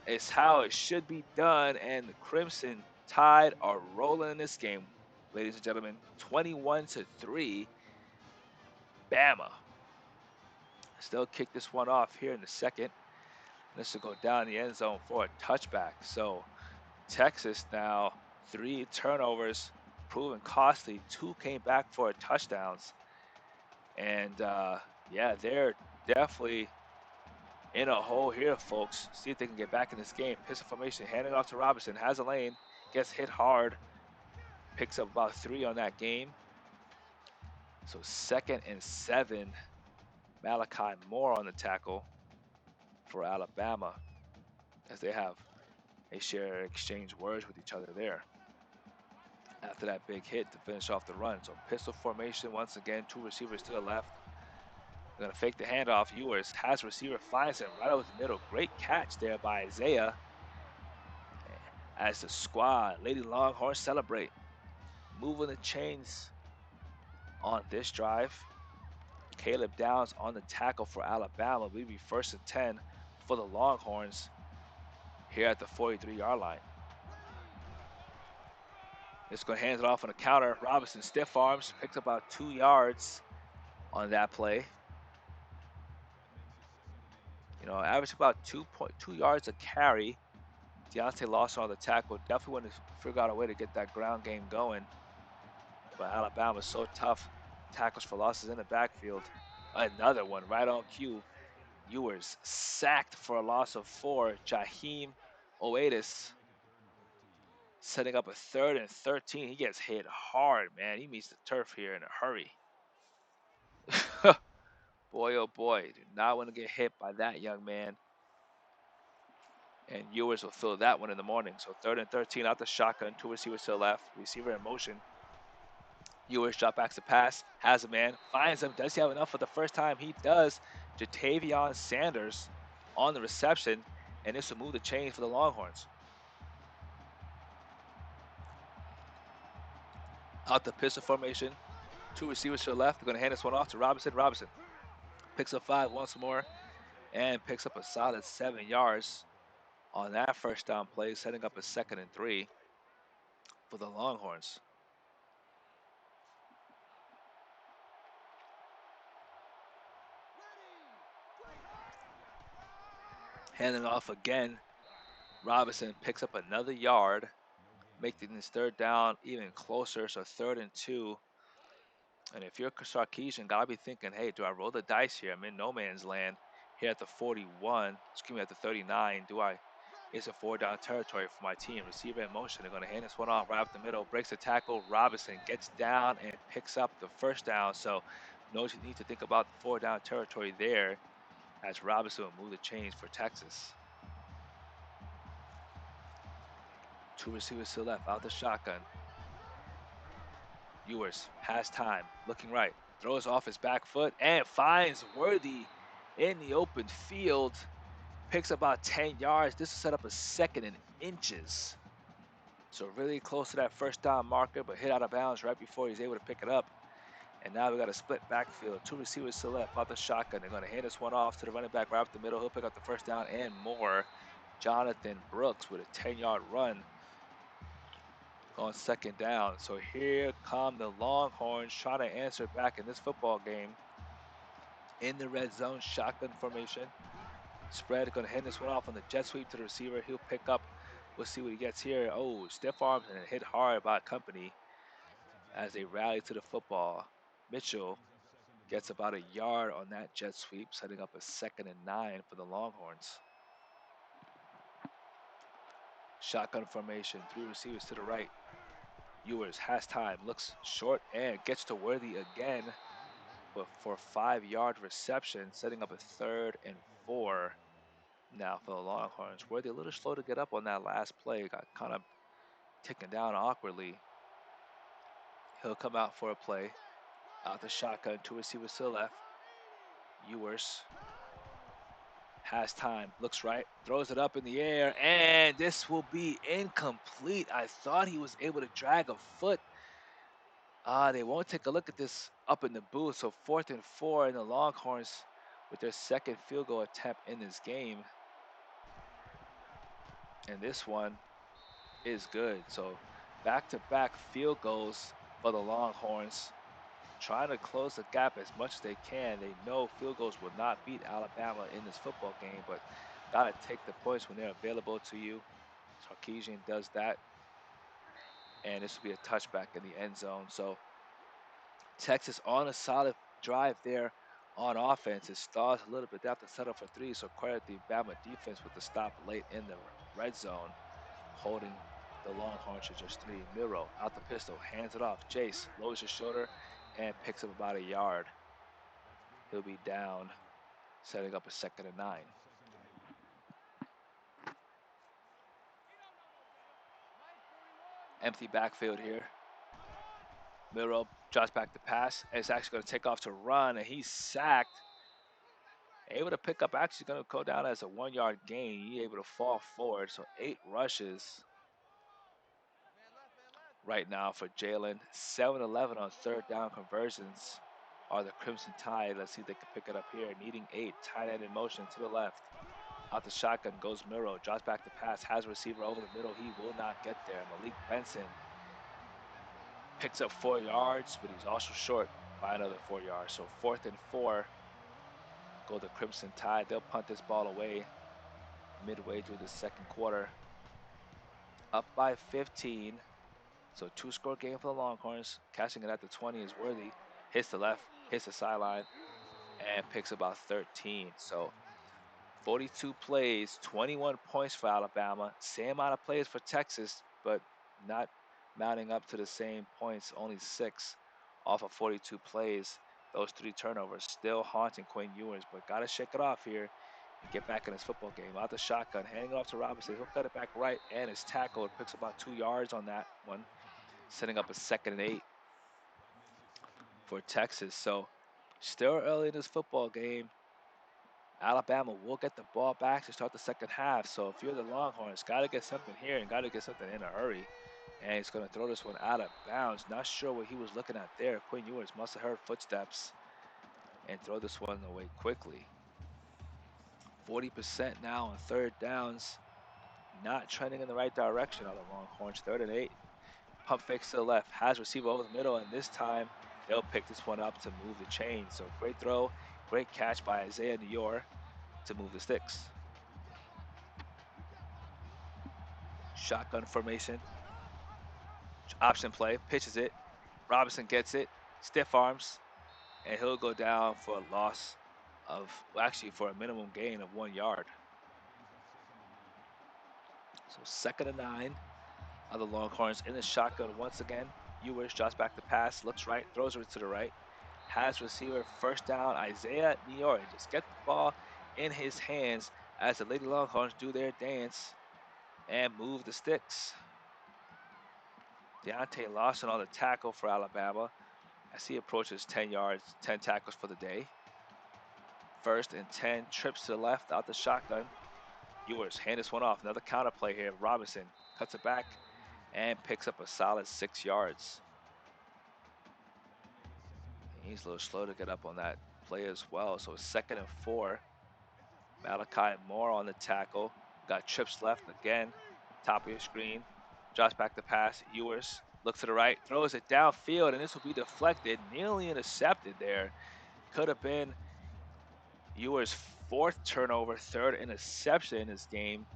is how it should be done, and the Crimson Tide are rolling in this game, ladies and gentlemen. 21-3, Bama. Still kick this one off here in the 2nd. This will go down the end zone for a touchback. So Texas now 3 turnovers, proven costly. 2 came back for touchdowns. And yeah, they're definitely in a hole here, folks. See if they can get back in this game. Pistol formation, handing off to Robinson, has a lane, gets hit hard, picks up about 3 on that game. So 2nd and 7, Malachi Moore on the tackle for Alabama, as they exchange words with each other there after that big hit to finish off the run. So pistol formation once again, 2 receivers to the left. They're gonna fake the handoff. Ewers has a receiver, finds him right over the middle. Great catch there by Isaiah as the squad, Lady Longhorns, celebrate. moving the chains on this drive. Caleb Downs on the tackle for Alabama. We'd be 1st and 10 for the Longhorns here at the 43-yard line. Just going to hand it off on a counter. Robinson stiff arms, picks up about 2 yards on that play. You know, average about 2.2 yards a carry. Deontay Lawson on the tackle. Definitely want to figure out a way to get that ground game going. But Alabama's so tough. Tackles for losses in the backfield. Another one right on cue. Ewers sacked for a loss of 4. Jaheim Oatis setting up a 3rd and 13. He gets hit hard, man. He meets the turf here in a hurry. Boy, oh boy, do not want to get hit by that young man. And Ewers will fill that one in the morning. So 3rd and 13 out the shotgun. 2 receivers to the left. Receiver in motion. Ewers drop backs the pass. Has a man. Finds him. Does he have enough for the first time? He does. Jatavion Sanders on the reception. And this will move the chains for the Longhorns. Out the pistol formation. 2 receivers to the left. They're going to hand this one off to Robinson. Robinson picks up 5 once more. And picks up a solid 7 yards on that first down play, setting up a 2nd and 3 for the Longhorns. Handing off again. Robinson picks up another yard, making this 3rd down even closer. So 3rd and 2. And if you're Sarkisian, gotta be thinking, hey, do I roll the dice here? I'm in no man's land here at the 41. Excuse me, at the 39. It's a 4-down territory for my team. Receiver in motion. They're going to hand this one off right up the middle. Breaks the tackle. Robinson gets down and picks up the 1st down. So no need to think about the 4-down territory there, as Robinson will move the chains for Texas. 2 receivers to the left, out the shotgun. Ewers has time, looking right, throws off his back foot and finds Worthy in the open field. Picks about 10 yards. This will set up a 2nd and inches. So really close to that 1st down marker, but hit out of bounds right before he's able to pick it up. And now we got a split backfield. 2 receivers to the left, out the shotgun. They're going to hand this one off to the running back right up the middle. He'll pick up the 1st down and more. Jonathan Brooks with a 10-yard run on 2nd down. So here come the Longhorns trying to answer back in this football game. In the red zone, shotgun formation. Spread, going to hand this one off on the jet sweep to the receiver. He'll pick up. We'll see what he gets here. Oh, stiff arms and hit hard by company as they rally to the football. Mitchell gets about a yard on that jet sweep, setting up a 2nd and 9 for the Longhorns. Shotgun formation, 3 receivers to the right. Ewers has time, looks short and gets to Worthy again, but for a 5-yard reception, setting up a 3rd and 4 now for the Longhorns. Worthy a little slow to get up on that last play, got kind of taken down awkwardly. He'll come out for a play. Out the shotgun, 2 receivers to the left. Ewers has time, looks right, throws it up in the air, and this will be incomplete. I thought he was able to drag a foot. They won't take a look at this up in the booth. So 4th and 4, and the Longhorns with their 2nd field goal attempt in this game. And this one is good. So back-to-back field goals for the Longhorns, trying to close the gap as much as they can. They know field goals will not beat Alabama in this football game, but got to take the points when they're available to you. Sarkisian does that. And this will be a touchback in the end zone. So Texas on a solid drive there on offense. It stalls a little bit. They have to settle for 3, so credit the Bama defense with the stop late in the red zone, holding the Longhorns to just 3. Miro out the pistol, hands it off. Jace lowers his shoulder and picks up about a yard. He'll be down, setting up a 2nd and 9. Empty backfield here. Miro drops back the pass, and it's actually going to take off to run, and he's sacked. Able to pick up, actually going to go down as a 1-yard gain. He's able to fall forward, so 8 rushes right now for Jalen. 7-11 on third down conversions are the Crimson Tide. Let's see if they can pick it up here. Needing 8. Tight end in motion to the left. Out the shotgun goes Miro. Drops back to pass. Has a receiver over the middle. He will not get there. Malik Benson picks up 4 yards, but he's also short by another 4 yards. So 4th and 4. Go the Crimson Tide. They'll punt this ball away midway through the second quarter. Up by 15. So 2-score game for the Longhorns. Catching it at the 20 is Worthy. Hits the left, hits the sideline, and picks about 13. So 42 plays, 21 points for Alabama. Same amount of plays for Texas, but not mounting up to the same points. Only 6 off of 42 plays. Those 3 turnovers still haunting Quinn Ewers, but got to shake it off here and get back in his football game. Out the shotgun, handing it off to Robinson. He'll cut it back right, and is tackled. Picks about 2 yards on that one, setting up a 2nd and 8 for Texas. So still early in this football game. Alabama will get the ball back to start the second half. So if you're the Longhorns, got to get something here and got to get something in a hurry. And he's going to throw this one out of bounds. Not sure what he was looking at there. Quinn Ewers must have heard footsteps and throw this one away quickly. 40% now on third downs. Not trending in the right direction on the Longhorns. 3rd and 8. Pump fakes to the left. Has receiver over the middle. And this time they'll pick this one up to move the chain. So great throw. Great catch by Isaiah Dior to move the sticks. Shotgun formation. Option play. Pitches it. Robinson gets it. Stiff arms. And he'll go down for a loss of, well, actually for a minimum gain of 1 yard. So 2nd and 9 of the Longhorns in the shotgun once again. Ewers drops back the pass. Looks right. Throws it to the right. Has receiver 1st down. Isaiah Dior. Just get the ball in his hands as the Lady Longhorns do their dance and move the sticks. Deontay Lawson on the tackle for Alabama as he approaches 10 yards, 10 tackles for the day. 1st and 10, trips to the left out the shotgun. Ewers hand this one off. Another counter play here. Robinson cuts it back and picks up a solid 6 yards. He's a little slow to get up on that play as well. So 2nd and 4. Malachi Moore on the tackle. Got trips left again. Top of your screen. Drops back the pass. Ewers looks to the right. Throws it downfield, and this will be deflected. Nearly intercepted there. Could have been Ewers' 4th turnover, 3rd interception in this game.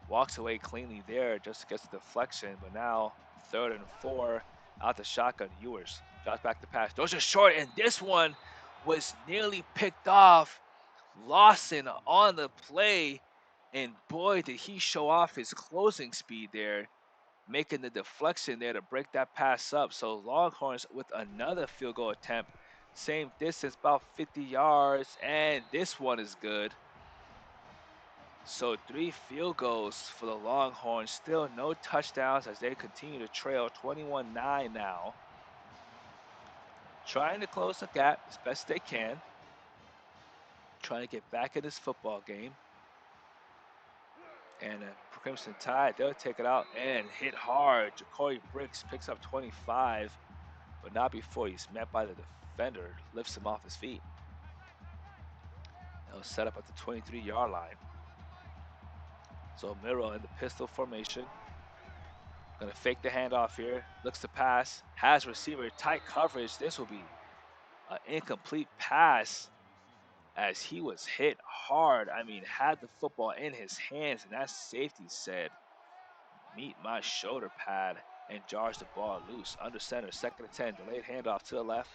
Walks away cleanly there, just gets the deflection. But now 3rd and 4 out the shotgun. Ewers drops back the pass. Those are short, and this one was nearly picked off. Lawson on the play, and boy, did he show off his closing speed there, making the deflection there to break that pass up. So Longhorns with another field goal attempt. Same distance, about 50 yards, and this one is good. So 3 field goals for the Longhorns. Still no touchdowns as they continue to trail 21-9 now. Trying to close the gap as best they can. Trying to get back in this football game. And Crimson Tide, they'll take it out and hit hard. Ja'Cory Briggs picks up 25, but not before he's met by the defender, lifts him off his feet. They'll set up at the 23-yard line. So Miro in the pistol formation. Gonna fake the handoff here. Looks to pass. Has receiver tight coverage. This will be an incomplete pass as he was hit hard. I mean, had the football in his hands, and that safety said, "Meet my shoulder pad," and jars the ball loose. Under center, 2nd and 10. Delayed handoff to the left,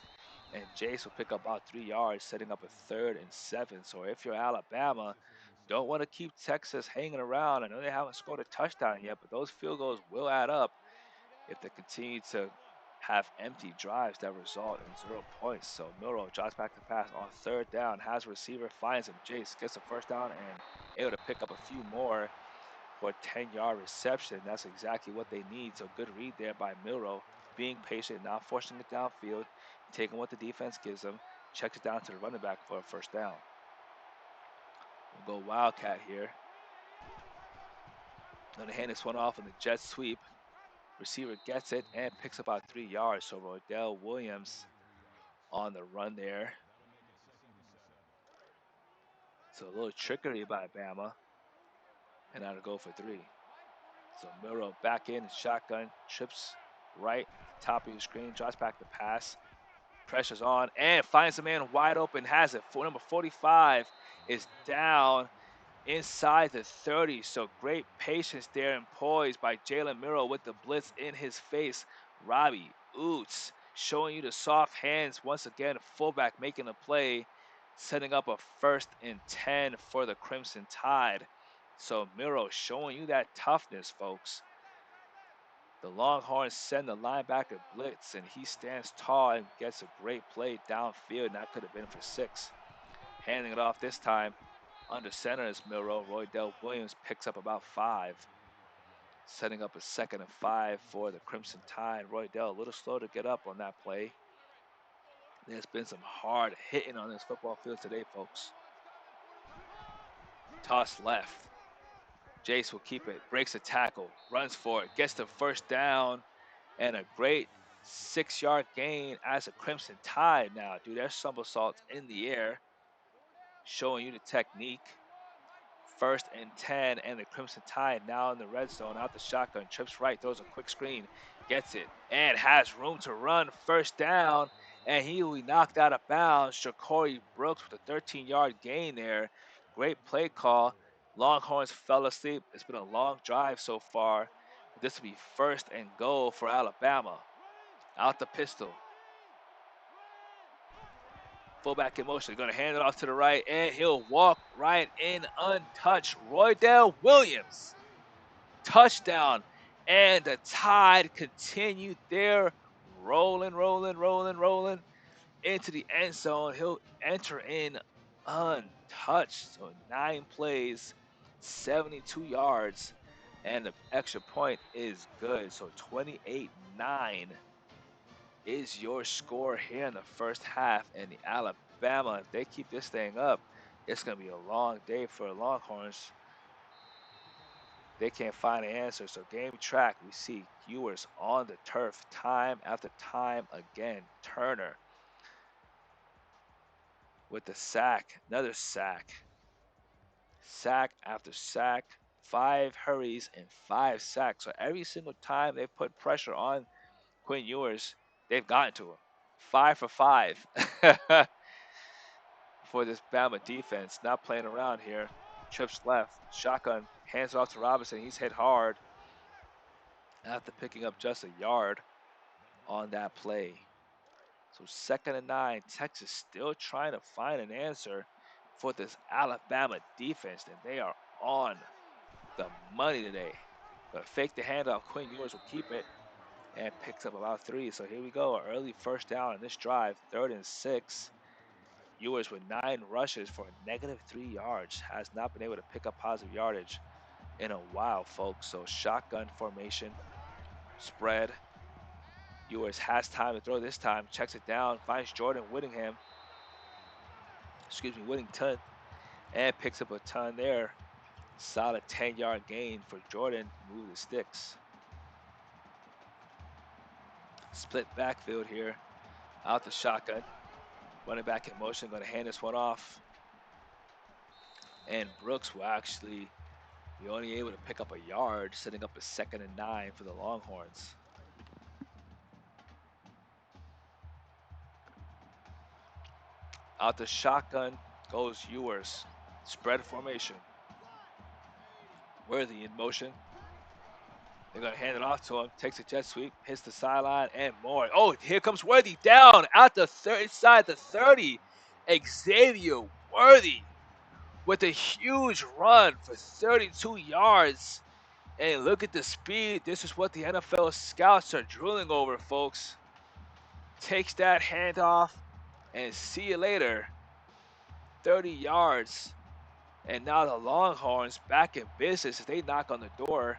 and Jace will pick up about 3 yards, setting up a 3rd and 7. So if you're Alabama, don't want to keep Texas hanging around. I know they haven't scored a touchdown yet, but those field goals will add up if they continue to have empty drives that result in 0 points. So Milrow drops back the pass on 3rd down, has a receiver, finds him. Jace gets a 1st down and able to pick up a few more for a 10-yard reception. That's exactly what they need. So good read there by Milrow, being patient, not forcing it downfield, taking what the defense gives them, checks it down to the running back for a 1st down. We'll go Wildcat here. Gonna hand this one off in the jet sweep. Receiver gets it and picks up about 3 yards. So Rodell Williams on the run there. So a little trickery by Bama. And now to go for 3. So Milroe back in, shotgun, trips right, top of your screen, drops back the pass. Pressure's on and finds the man wide open, has it. Number 45 is down inside the 30. So great patience there and poise by Jalen Milroe with the blitz in his face. Robbie Oots showing you the soft hands once again. Fullback making a play, setting up a 1st and 10 for the Crimson Tide. So Milroe showing you that toughness, folks. The Longhorns send the linebacker blitz, and he stands tall and gets a great play downfield, and that could have been for 6. Handing it off this time under center is Milroe. Roydell Williams picks up about 5. Setting up a 2nd and 5 for the Crimson Tide. Roydell a little slow to get up on that play. There's been some hard hitting on this football field today, folks. Toss left. Jace will keep it, breaks a tackle, runs for it, gets the 1st down, and a great 6-yard gain as a Crimson Tide now. Dude, there's somersaults in the air, showing you the technique. 1st and 10, and the Crimson Tide now in the red zone, out the shotgun, trips right, throws a quick screen, gets it, and has room to run. 1st down, and he will be knocked out of bounds. Ja'Cory Brooks with a 13-yard gain there. Great play call. Longhorns fell asleep. It's been a long drive so far. This will be 1st and goal for Alabama. Out the pistol. Fullback in motion. Going to hand it off to the right, and he'll walk right in untouched. Roydell Williams. Touchdown. And the Tide continue their rolling into the end zone. He'll enter in untouched. So 9 plays, 72 yards, and the extra point is good. So 28-9 is your score here in the 1st half. And the Alabama, if they keep this thing up, it's going to be a long day for the Longhorns. They can't find an answer. So game track, we see Ewers on the turf time after time again. Turner with the sack, another sack. Sack after sack, 5 hurries and 5 sacks. So every single time they put pressure on Quinn Ewers, they've gotten to him. 5 for 5 for this Bama defense. Not playing around here. Trips left, shotgun, hands off to Robinson. He's hit hard after picking up just a yard on that play. So 2nd and 9, Texas still trying to find an answer for this Alabama defense, and they are on the money today. But fake the handoff, Quinn Ewers will keep it and picks up about 3. So here we go, early 1st down in this drive, 3rd and 6. Ewers with 9 rushes for a -3 yards. Has not been able to pick up positive yardage in a while, folks. So shotgun formation, spread. Ewers has time to throw this time, checks it down, finds Jordan Whittingham. Whittington, and picks up a ton there. Solid 10-yard gain for Jordan. Move the sticks. Split backfield here. Out the shotgun. Running back in motion. Going to hand this one off. And Brooks will actually be only able to pick up a yard, setting up a 2nd and 9 for the Longhorns. Out the shotgun goes Ewers. Spread formation. Worthy in motion. They're going to hand it off to him. Takes a jet sweep, hits the sideline, and more. Oh, here comes Worthy down out the inside the 30. Xavier Worthy with a huge run for 32 yards. And look at the speed. This is what the NFL scouts are drooling over, folks. Takes that handoff, and see you later. 30 yards. And now the Longhorns back in business as they knock on the door.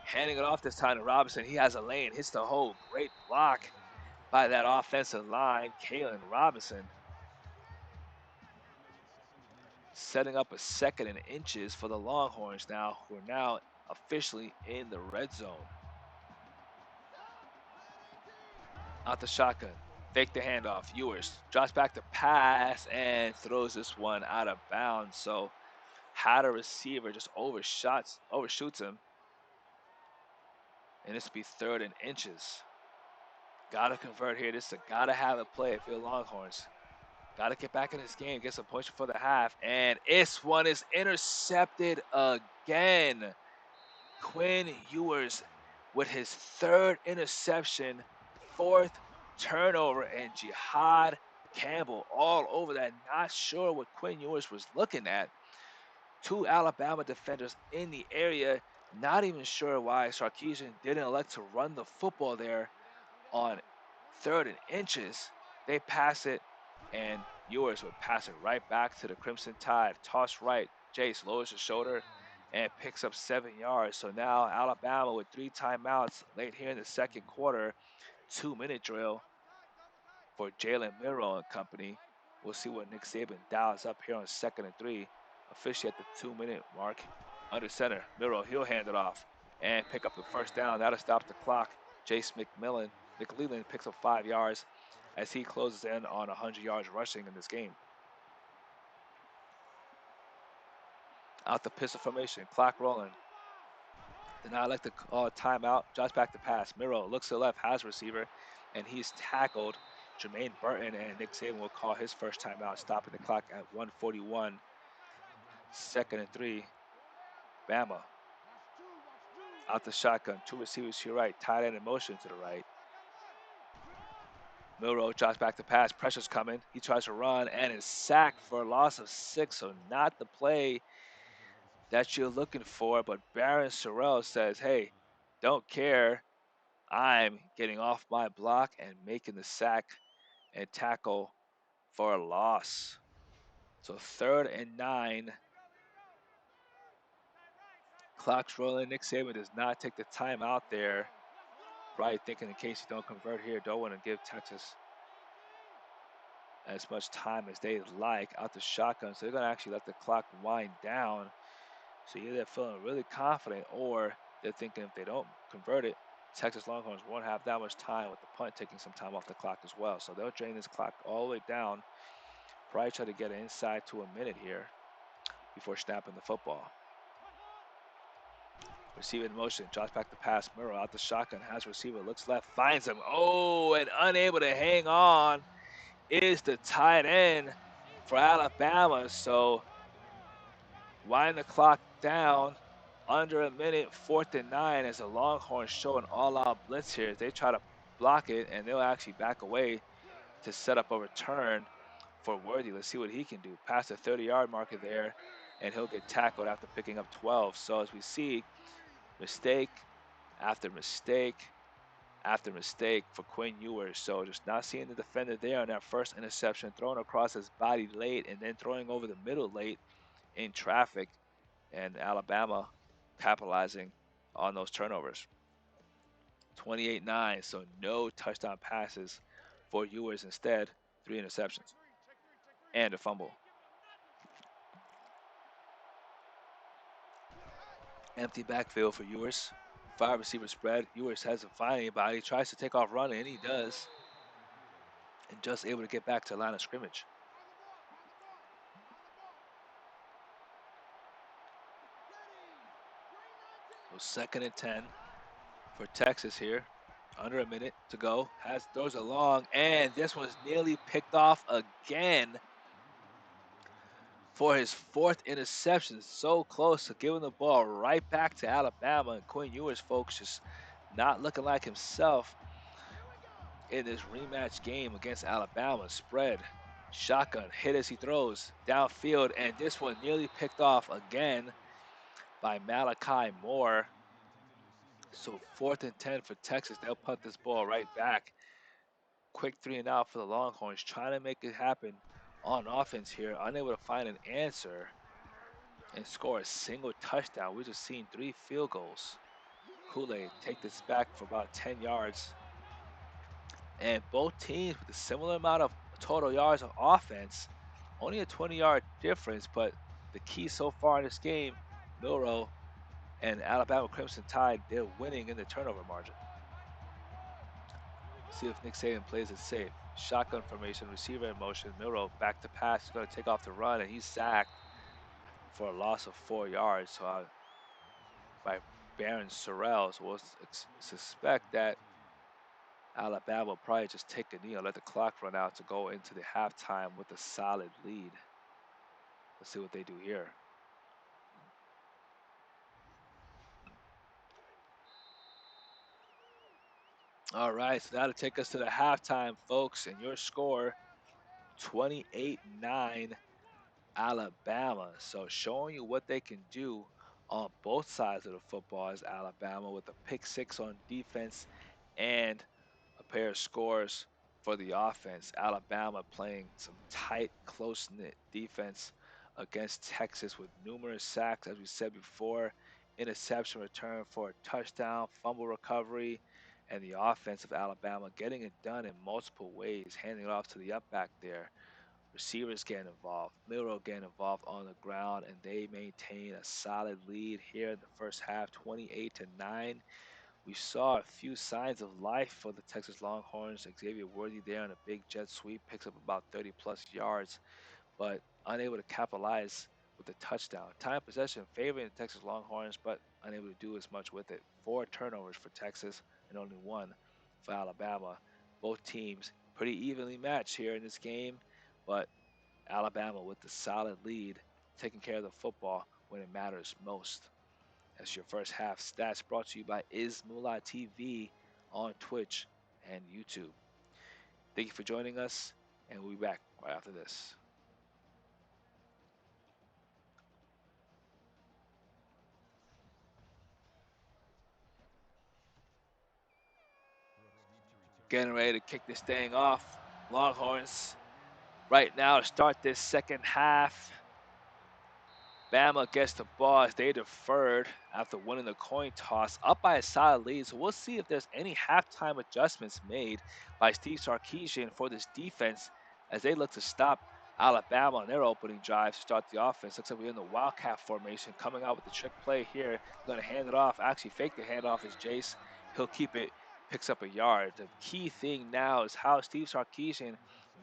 Handing it off this time to Robinson. He has a lane, hits the hole. Great block by that offensive line, Kalen Robinson. Setting up a 2nd and inches for the Longhorns now, who are now officially in the red zone. Out the shotgun. Fake the handoff. Ewers drops back to pass and throws this one out of bounds. So had a receiver just overshoots him. And this will be 3rd and inches. Gotta convert here. This is gotta have a play if you're Longhorns. Gotta get back in this game, get some points for the half. And this one is intercepted again. Quinn Ewers with his 3rd interception, 4th turnover, and Jihad Campbell all over that. Not sure what Quinn Ewers was looking at. 2 Alabama defenders in the area. Not even sure why Sarkisian didn't elect to run the football there on 3rd and inches. They pass it, and Ewers would pass it right back to the Crimson Tide. Toss right. Jace lowers his shoulder and picks up 7 yards. So now Alabama with 3 timeouts late here in the 2nd quarter. 2-minute drill for Jalen Milroe and company. We'll see what Nick Saban dials up here on 2nd and 3. Officially at the 2-minute mark. Under center, Milroe, he'll hand it off and pick up the 1st down. That'll stop the clock. Jace McLeland picks up 5 yards as he closes in on 100 yards rushing in this game. Out the pistol formation, clock rolling. Then I like to call a timeout. Josh back to pass. Miro looks to the left, has receiver, and he's tackled. Jermaine Burton, and Nick Saban will call his first timeout, stopping the clock at 1:41. 2nd and 3. Bama. Out the shotgun. 2 receivers to your right. Tight end in motion to the right. Milroe drops back to pass. Pressure's coming. He tries to run and is sacked for a loss of 6. So not the play that you're looking for. But Baron Sorrell says, hey, don't care. I'm getting off my block and making the sack and tackle for a loss. So 3rd and 9. Clock's rolling. Nick Saban does not take the time out there. Probably thinking in case you don't convert here, don't want to give Texas as much time as they like out the shotgun. So they're going to actually let the clock wind down. So either they're feeling really confident or they're thinking if they don't convert it, Texas Longhorns won't have that much time with the punt taking some time off the clock as well. So they'll drain this clock all the way down. Probably try to get it inside to a minute here before snapping the football. Receiver in motion, drops back to pass. Murrow out the shotgun, has receiver, looks left, finds him. Oh, and unable to hang on is the tight end for Alabama. So wind the clock down under a minute, 4th and 9 as the Longhorns show an all-out blitz here. They try to block it, and they'll actually back away to set up a return for Worthy. Let's see what he can do. Past the 30-yard marker there, and he'll get tackled after picking up 12. So as we see, mistake after mistake after mistake for Quinn Ewers. So just not seeing the defender there on that first interception, throwing across his body late and then throwing over the middle late in traffic, and Alabama capitalizing on those turnovers. 28-9, so no touchdown passes for Ewers. Instead, 3 interceptions and a fumble. Empty backfield for Ewers. 5 receiver spread. Ewers hasn't found anybody. Tries to take off running, and he does. And just able to get back to line of scrimmage. So 2nd and 10 for Texas here. Under a minute to go. Throws it long, and this one's nearly picked off again for his 4th interception. So close to giving the ball right back to Alabama. And Quinn Ewers, folks, just not looking like himself in this rematch game against Alabama. Spread, shotgun, hit as he throws, downfield, and this one nearly picked off again by Malachi Moore. So 4th and 10 for Texas. They'll punt this ball right back. Quick 3 and out for the Longhorns, trying to make it happen on offense here. Unable to find an answer and score a single touchdown. We've just seen 3 field goals. Kool-Aid take this back for about 10 yards. And both teams with a similar amount of total yards of offense. Only a 20-yard difference, but the key so far in this game, Milroe And Alabama Crimson Tide, they're winning in the turnover margin. See if Nick Saban plays it safe. Shotgun formation, receiver in motion. Milrow back to pass. He's going to take off the run, and he's sacked for a loss of 4 yards by Baron Sorrell. So we'll suspect that Alabama will probably just take a knee and let the clock run out to go into the halftime with a solid lead. Let's see what they do here. All right, so that'll take us to the halftime, folks, and your score 28-9 Alabama. So showing you what they can do on both sides of the football is Alabama with a pick 6 on defense and a pair of scores for the offense. Alabama playing some tight, close-knit defense against Texas with numerous sacks, as we said before, interception return for a touchdown, fumble recovery, and the offense of Alabama getting it done in multiple ways, handing it off to the up back there. Receivers getting involved, Milrow getting involved on the ground, and they maintain a solid lead here in the first half, 28-9. We saw a few signs of life for the Texas Longhorns. Xavier Worthy there on a big jet sweep, picks up about 30 plus yards, but unable to capitalize with the touchdown. Time possession favoring the Texas Longhorns, but unable to do as much with it. 4 turnovers for Texas and only 1 for Alabama. Both teams pretty evenly matched here in this game, but Alabama with the solid lead, taking care of the football when it matters most. That's your first half stats brought to you by Ismula TV on Twitch and YouTube. Thank you for joining us, and we'll be back right after this. Getting ready to kick this thing off. Longhorns right now to start this second half. Bama gets the ball as they deferred after winning the coin toss, up by a solid lead. So we'll see if there's any halftime adjustments made by Steve Sarkisian for this defense as they look to stop Alabama on their opening drive to start the offense. Looks like we're in the Wildcat formation, coming out with the trick play here. Going to hand it off. Actually, fake the handoff is Jace. He'll keep it, picks up a yard. The key thing now is how Steve Sarkisian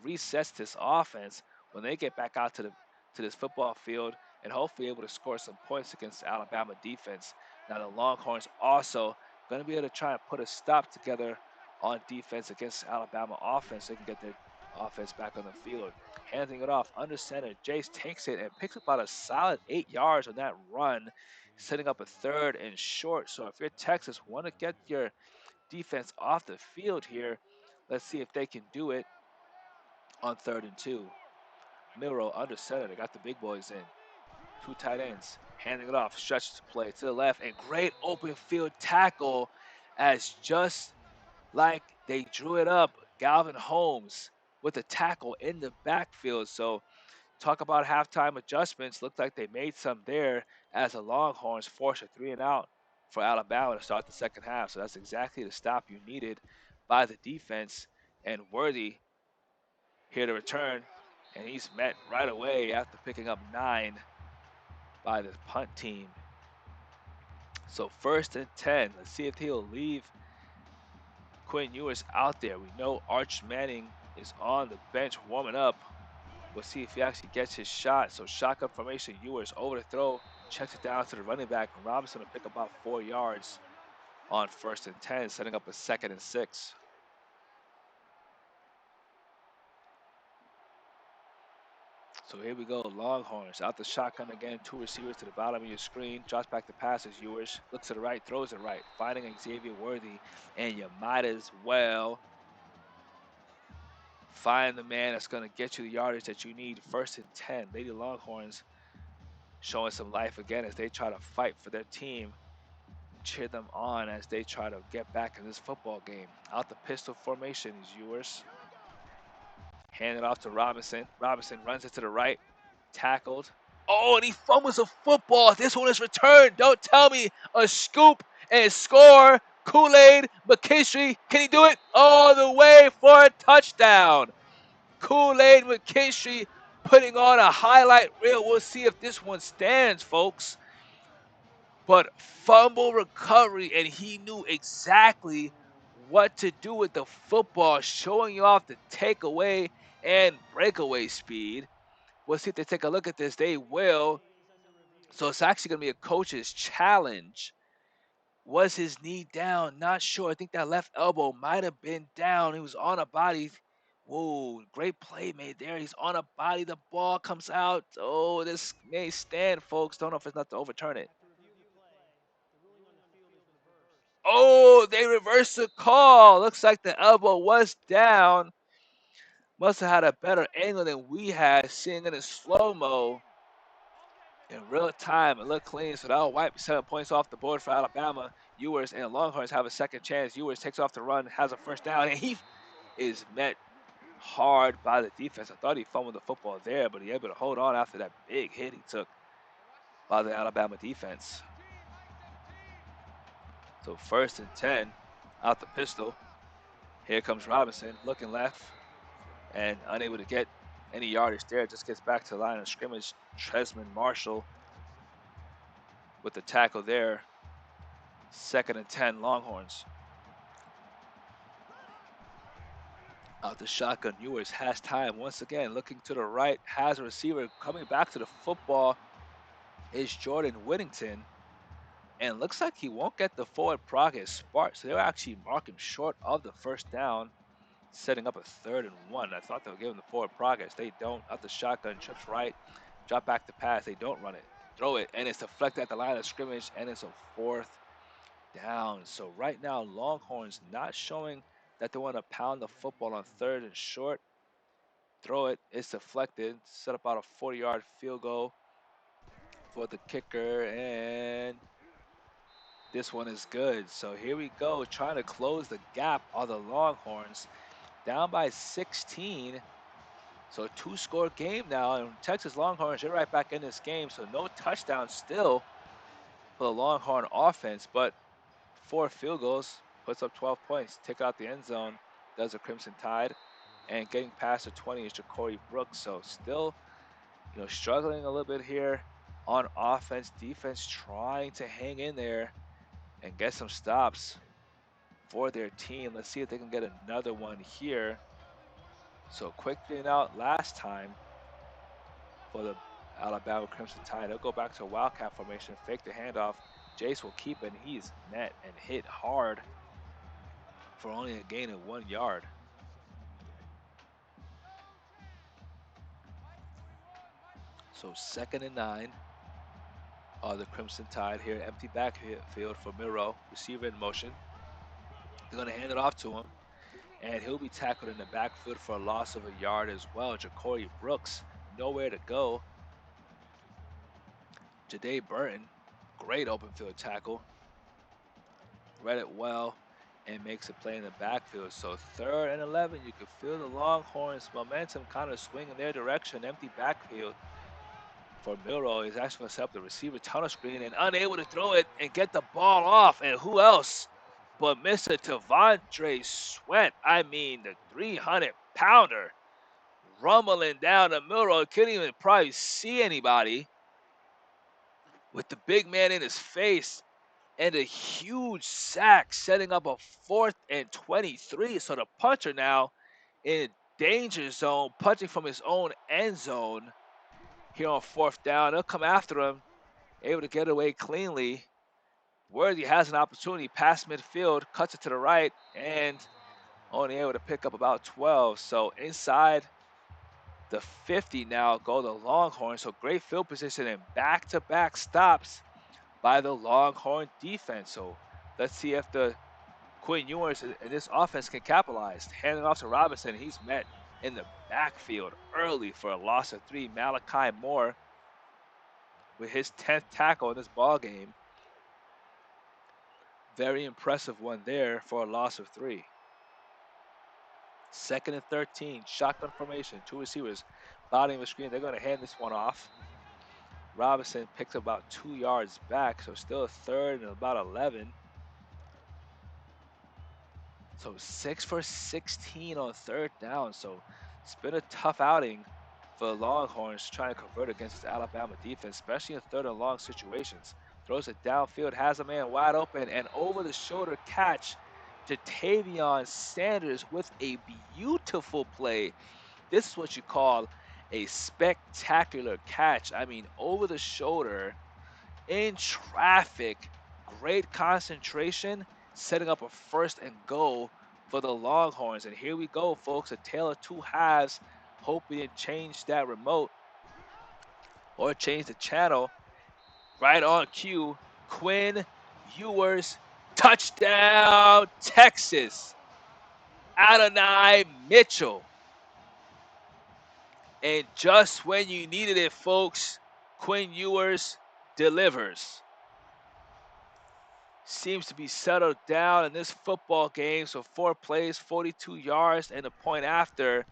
resets this offense when they get back out to this football field and hopefully able to score some points against the Alabama defense. Now the Longhorns also going to be able to try and put a stop together on defense against Alabama offense so they can get their offense back on the field. Handing it off under center, Jace takes it and picks up about a solid 8 yards on that run, setting up a 3rd and short. So if you're Texas, want to get your defense off the field here, let's see if they can do it on 3rd and 2. Milrow under center, they got the big boys in. 2 tight ends, handing it off, stretch to play to the left, and great open field tackle as just like they drew it up, Galvin Holmes with a tackle in the backfield. So talk about halftime adjustments. Looked like they made some there as the Longhorns forced a 3 and out for Alabama to start the second half. So that's exactly the stop you needed by the defense. And Worthy here to return, and he's met right away after picking up 9 by the punt team. So 1st and 10. Let's see if he'll leave Quinn Ewers out there. We know Arch Manning is on the bench warming up. We'll see if he actually gets his shot. So shotgun formation, Ewers over the throw, checks it down to the running back. And Robinson will pick about 4 yards on 1st and 10, setting up a 2nd and 6. So here we go, Longhorns out the shotgun again, 2 receivers to the bottom of your screen, drops back the passes, Ewers, looks to the right, throws it right, finding Xavier Worthy, and you might as well find the man that's going to get you the yardage that you need. 1st and 10, Lady Longhorns showing some life again as they try to fight for their team, cheer them on as they try to get back in this football game. Out the pistol formation is Ewers. Hand it off to Robinson. Robinson runs it to the right, tackled. Oh, and he fumbles a football. This one is returned. Don't tell me a scoop and score. Kool-Aid McKinstry, can he do it? All the way for a touchdown. Kool-Aid McKinstry putting on a highlight reel. We'll see if this one stands, folks. but fumble recovery, and he knew exactly what to do with the football, showing you off the takeaway and breakaway speed. We'll see if they take a look at this. They will. So it's actually going to be a coach's challenge. Was his knee down? Not sure. I think that left elbow might have been down. He was on a body. Whoa, great play made there. He's on a body. The ball comes out. Oh, this may stand, folks. Don't know if it's not to overturn it. Oh, they reversed the call. Looks like the elbow was down. Must have had a better angle than we had, seeing it in slow-mo in real time. It looked clean, so that'll wipe 7 points off the board for Alabama. Ewers and Longhorns have a second chance. Ewers takes off the run, has a first down, and he is met hard by the defense. I thought he fumbled the football there, but he able to hold on after that big hit he took by the Alabama defense. So 1st and 10 out the pistol. Here comes Robinson, looking left and unable to get any yardage there. Just gets back to the line of scrimmage. Tresman Marshall with the tackle there. 2nd and 10 Longhorns. Out the shotgun, Ewers has time once again, looking to the right, has a receiver coming back to the football is Jordan Whittington, and looks like he won't get the forward progress spark, so they'll actually mark him short of the first down, setting up a 3rd and 1. I thought they would give him the forward progress. They don't. Out the shotgun, trips right, drop back to pass. They don't run it, throw it, and it's deflected at the line of scrimmage, and it's a 4th down. So right now, Longhorns not showing that they want to pound the football on 3rd and short. Throw it, it's deflected, set up about a 40-yard field goal for the kicker, and this one is good. So here we go, trying to close the gap on the Longhorns, down by 16. So a 2-score game now, and Texas Longhorns, they're right back in this game, so no touchdown still for the Longhorn offense, but 4 field goals, puts up 12 points, take out the end zone, does the Crimson Tide, and getting past the 20 is Ja'Cory Brooks, so still, struggling a little bit here on offense, defense trying to hang in there and get some stops for their team. Let's see if they can get another one here. So quick in out last time for the Alabama Crimson Tide. They'll go back to a Wildcat formation, fake the handoff. Jace will keep it, and he's met and hit hard for only a gain of 1 yard. So 2nd and 9 are the Crimson Tide here. Empty backfield for Miro, receiver in motion. They're going to hand it off to him, and he'll be tackled in the backfield for a loss of a yard as well. Ja'Cory Brooks, nowhere to go. Ja'Day Burton, great open field tackle. Read it well and makes a play in the backfield. So 3rd and 11, you can feel the Longhorns' momentum kind of swing in their direction. Empty backfield for Milroy. He's actually going to set up the receiver tunnel screen and unable to throw it and get the ball off. And who else but Mr. Tavondre Sweat? I mean, the 300-pounder rumbling down the Milroy. Couldn't even probably see anybody with the big man in his face. And a huge sack, setting up a 4th and 23. So the puncher now in danger zone, punching from his own end zone here on 4th down. They'll come after him, able to get away cleanly. Worthy has an opportunity past midfield, cuts it to the right, and only able to pick up about 12. So inside the 50 now go the Longhorns. So great field position and back-to-back stops by the Longhorn defense. So let's see if the Quinn Ewers and this offense can capitalize. Handing off to Robinson, he's met in the backfield early for a loss of 3. Malachi Moore with his 10th tackle in this ball game. Very impressive one there for a loss of 3. 2nd and 13, shotgun formation, 2 receivers, bottom of the screen. They're going to hand this one off. Robinson picks up about 2 yards back, so still a 3rd and about 11. So 6 for 16 on 3rd down. So it's been a tough outing for the Longhorns trying to convert against this Alabama defense, especially in 3rd and long situations. Throws it downfield, has a man wide open, and over the shoulder catch to Tavion Sanders with a beautiful play. This is what you call a spectacular catch. I mean, over the shoulder, in traffic, great concentration, setting up a first and goal for the Longhorns. And here we go, folks, a tale of two halves. Hope we didn't change that remote or change the channel. Right on cue, Quinn Ewers, touchdown, Texas. Adonai Mitchell. And just when you needed it, folks, Quinn Ewers delivers. Seems to be settled down in this football game. So 4 plays, 42 yards, and a point after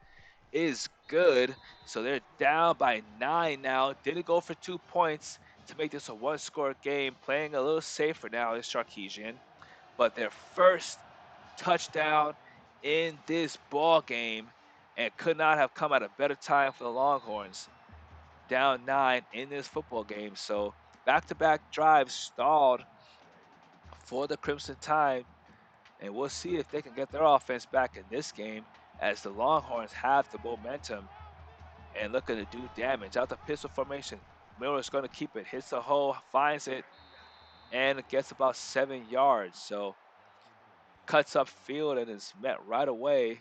is good. So they're down by 9 now. Didn't go for 2 points to make this a one-score game. Playing a little safer now is Sarkisian. But their first touchdown in this ball game, and could not have come at a better time for the Longhorns. Down 9 in this football game. So back-to-back drives stalled for the Crimson Tide, and we'll see if they can get their offense back in this game as the Longhorns have the momentum and looking to do damage. Out the pistol formation, Miller's going to keep it, hits the hole, finds it, and it gets about 7 yards. So cuts up field and is met right away,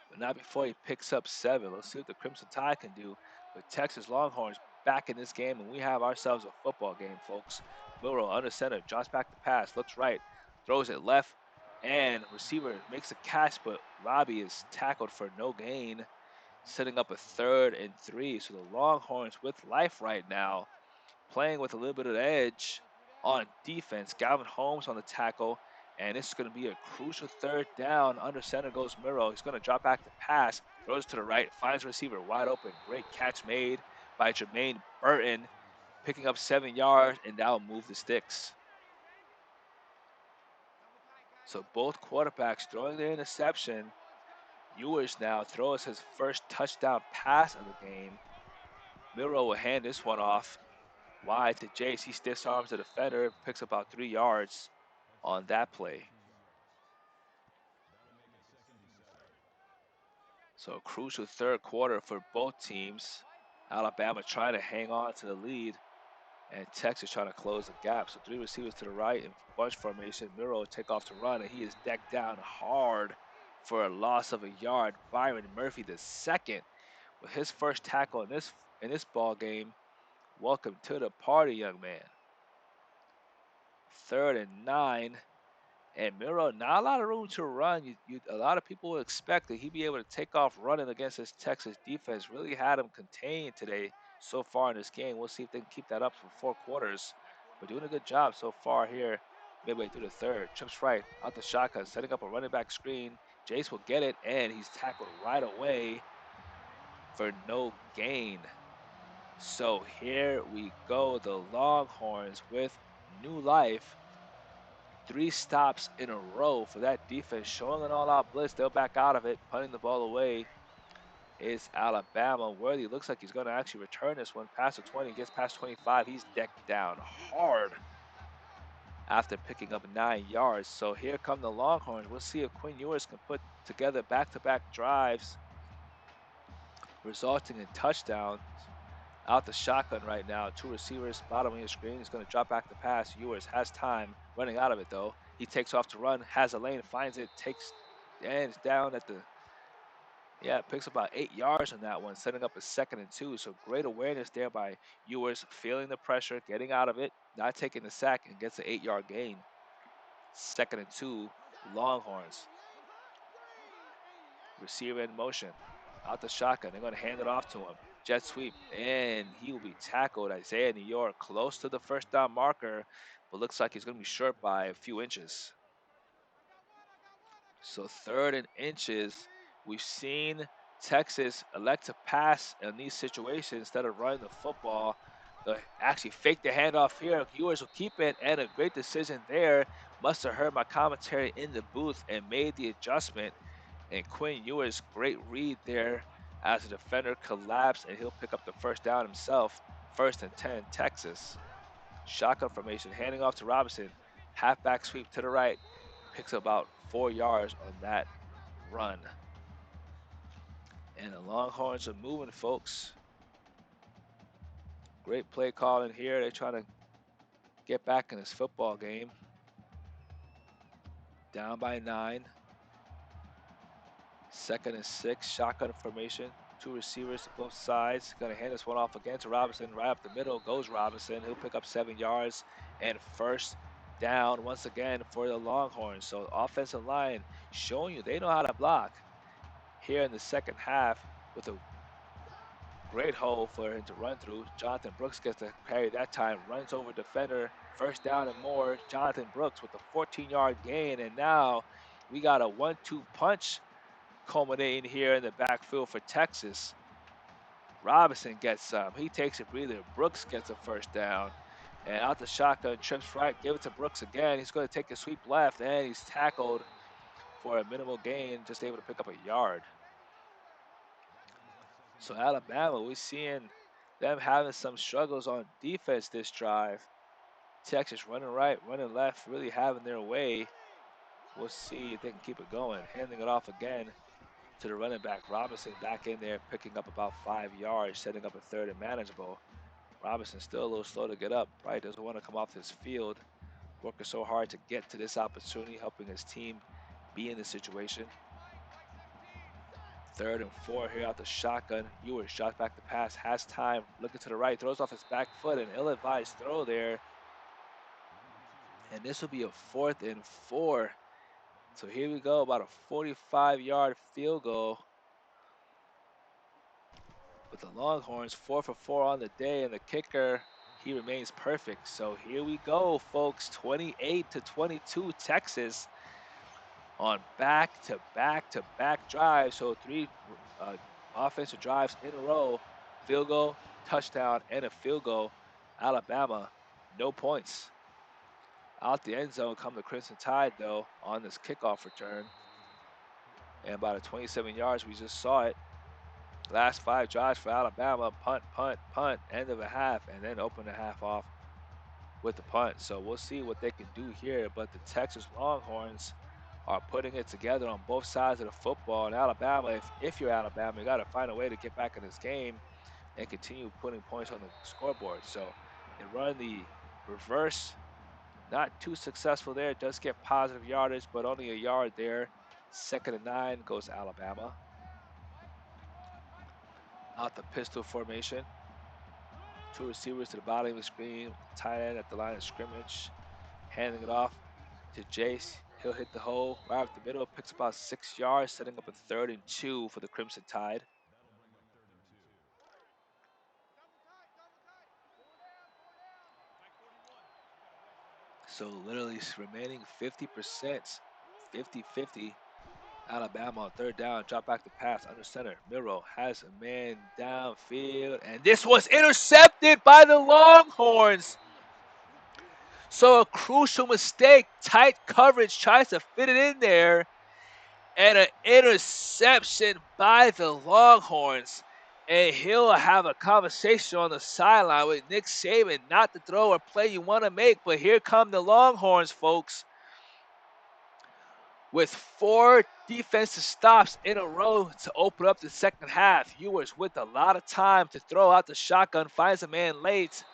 but not before he picks up 7. Let's see what the Crimson Tide can do with Texas Longhorns back in this game, and we have ourselves a football game, folks. Milrow under center, drops back the pass, looks right, throws it left, and receiver makes a catch, but Robbie is tackled for no gain, setting up a 3rd and 3. So the Longhorns with life right now, playing with a little bit of edge on defense. Galvin Holmes on the tackle, and this is going to be a crucial 3rd down. Under center goes Miro. He's going to drop back the pass, throws to the right, finds the receiver wide open. Great catch made by Jermaine Burton, picking up 7 yards, and that'll move the sticks. So both quarterbacks throwing the interception. Ewers now throws his first touchdown pass of the game. Miro will hand this one off wide to Jace. He stiff arms the defender, picks about 3 yards on that play. So a crucial 3rd quarter for both teams. Alabama trying to hang on to the lead, and Texas trying to close the gap. So 3 receivers to the right in bunch formation. Miro will take off to run, and he is decked down hard for a loss of a yard. Byron Murphy the second with his first tackle in this ball game. Welcome to the party, young man. 3rd and 9. And Miro, not a lot of room to run. A lot of people would expect that he'd be able to take off running against this Texas defense. Really had him contained today so far in this game. We'll see if they can keep that up for 4 quarters. But doing a good job so far here, midway through the 3rd. Trips right, out the shotgun, setting up a running back screen. Jace will get it, and he's tackled right away for no gain. So here we go, the Longhorns with new life. 3 stops in a row for that defense, showing an all-out blitz. They'll back out of it, punting the ball away is Alabama. Worthy looks like he's going to actually return this one past the 20, gets past 25. He's decked down hard after picking up 9 yards. So here come the Longhorns. We'll see if Quinn Ewers can put together back-to-back drives, resulting in touchdowns. Out the shotgun right now. 2 receivers, bottom of your screen. He's going to drop back the pass. Ewers has time, running out of it though. He takes off to run, has a lane, finds it, takes, and it's down at the, picks about 8 yards on that one, setting up a 2nd and 2. So great awareness there by Ewers, feeling the pressure, getting out of it, not taking the sack, and gets an 8-yard gain. 2nd and 2, Longhorns. Receiver in motion, out the shotgun. They're going to hand it off to him. Jet sweep, and he will be tackled. Isaiah New York close to the 1st down marker, but looks like he's going to be short by a few inches. So 3rd and inches. We've seen Texas elect to pass in these situations instead of running the football. They'll actually fake the handoff here. Ewers will keep it, and a great decision there. Must have heard my commentary in the booth and made the adjustment. And Quinn Ewers, great read there as the defender collapsed, and he'll pick up the 1st down himself. 1st and 10, Texas. Shotgun formation, handing off to Robinson. Halfback sweep to the right. Picks up about 4 yards on that run. And the Longhorns are moving, folks. Great play calling here. They're trying to get back in this football game. Down by 9. 2nd and 6. Shotgun formation. 2 receivers to both sides. Going to hand this one off again to Robinson. Right up the middle goes Robinson. He'll pick up 7 yards and first down once again for the Longhorns. So offensive line showing you they know how to block here in the second half with a great hole for him to run through. Jonathan Brooks gets to carry that time, runs over defender, first down and more. Jonathan Brooks with a 14-yard gain, and now we got a 1-2 punch culminating here in the backfield for Texas. Robinson gets some. He takes a breather. Brooks gets a first down. And out the shotgun, trips right, give it to Brooks again. He's going to take a sweep left, and he's tackled for a minimal gain, just able to pick up a yard. So Alabama, we're seeing them having some struggles on defense this drive. Texas running right, running left, really having their way. We'll see if they can keep it going. Handing it off again to the running back. Robinson back in there, picking up about 5 yards, setting up a third and manageable. Robinson still a little slow to get up, right? Doesn't want to come off this field. Working so hard to get to this opportunity, helping his team be in this situation. 3rd and 4 here out the shotgun. Ewers shots back the pass, has time, looking to the right, throws off his back foot, an ill-advised throw there. And this will be a 4th and 4. So here we go, about a 45-yard field goal. With the Longhorns, 4 for 4 on the day, and the kicker, he remains perfect. So here we go, folks, 28-22 Texas on back-to-back-to-back drives. So 3 offensive drives in a row, field goal, touchdown, and a field goal. Alabama, no points. Out the end zone come the Crimson Tide, though, on this kickoff return. And about a 27 yards, we just saw it. Last 5 drives for Alabama, punt, punt, punt, end of a half, and then open the half off with the punt. So we'll see what they can do here, but the Texas Longhorns are putting it together on both sides of the football. And Alabama, if you're Alabama, you got to find a way to get back in this game and continue putting points on the scoreboard. So they run the reverse, not too successful there. It does get positive yardage, but only a yard there. 2nd and 9 goes Alabama. Out the pistol formation. 2 receivers to the bottom of the screen, tight end at the line of scrimmage. Handing it off to Jace. He'll hit the hole right up the middle, picks about 6 yards, setting up a 3rd and 2 for the Crimson Tide. So literally remaining 50%, 50-50. Alabama on 3rd down, drop back the pass under center. Miro has a man downfield, and this was intercepted by the Longhorns. So a crucial mistake, tight coverage, tries to fit it in there, and an interception by the Longhorns. And he'll have a conversation on the sideline with Nick Saban, not the throw or play you want to make, but here come the Longhorns, folks. With 4 defensive stops in a row to open up the second half. Ewers with a lot of time to throw out the shotgun, finds a man late.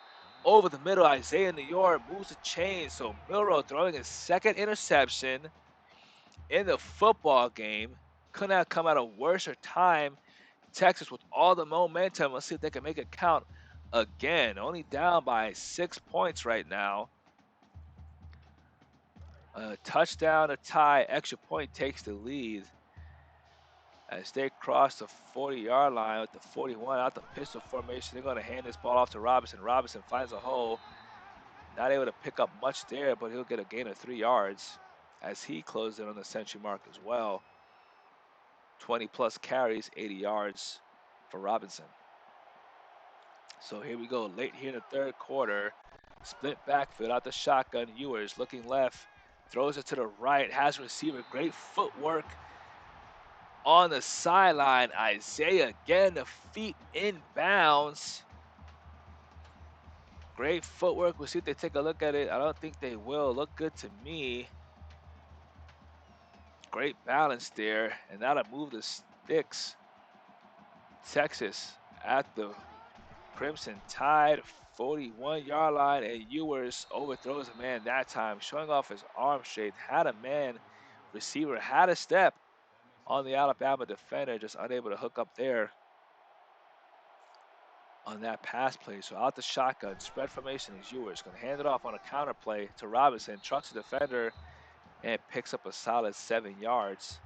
Over the middle, Isaiah New York moves the chain. So Milroe throwing his 2nd interception in the football game. Couldn't have come at a worse time. Texas with all the momentum. Let's see if they can make it count again. Only down by 6 points right now. A touchdown, a tie, extra point takes the lead. As they cross the 40-yard line with the 41 out the pistol formation, they're going to hand this ball off to Robinson. Robinson finds a hole. Not able to pick up much there, but he'll get a gain of 3 yards as he closed in on the century mark as well. 20-plus carries, 80 yards for Robinson. So here we go, late here in the 3rd quarter. Split backfield out the shotgun. Ewers looking left, throws it to the right, has a receiver, great footwork on the sideline. Isaiah again, the feet in bounds. Great footwork. We'll see if they take a look at it. I don't think they will. Look good to me. Great balance there, and that'll move the sticks. Texas at the Crimson Tide 41-yard line, and Ewers overthrows a man that time, showing off his arm strength. Had a man, receiver had a step on the Alabama defender, just unable to hook up there on that pass play. So out the shotgun, spread formation is Ewers. Going to hand it off on a counter play to Robinson, trucks the defender, and picks up a solid 7 yards,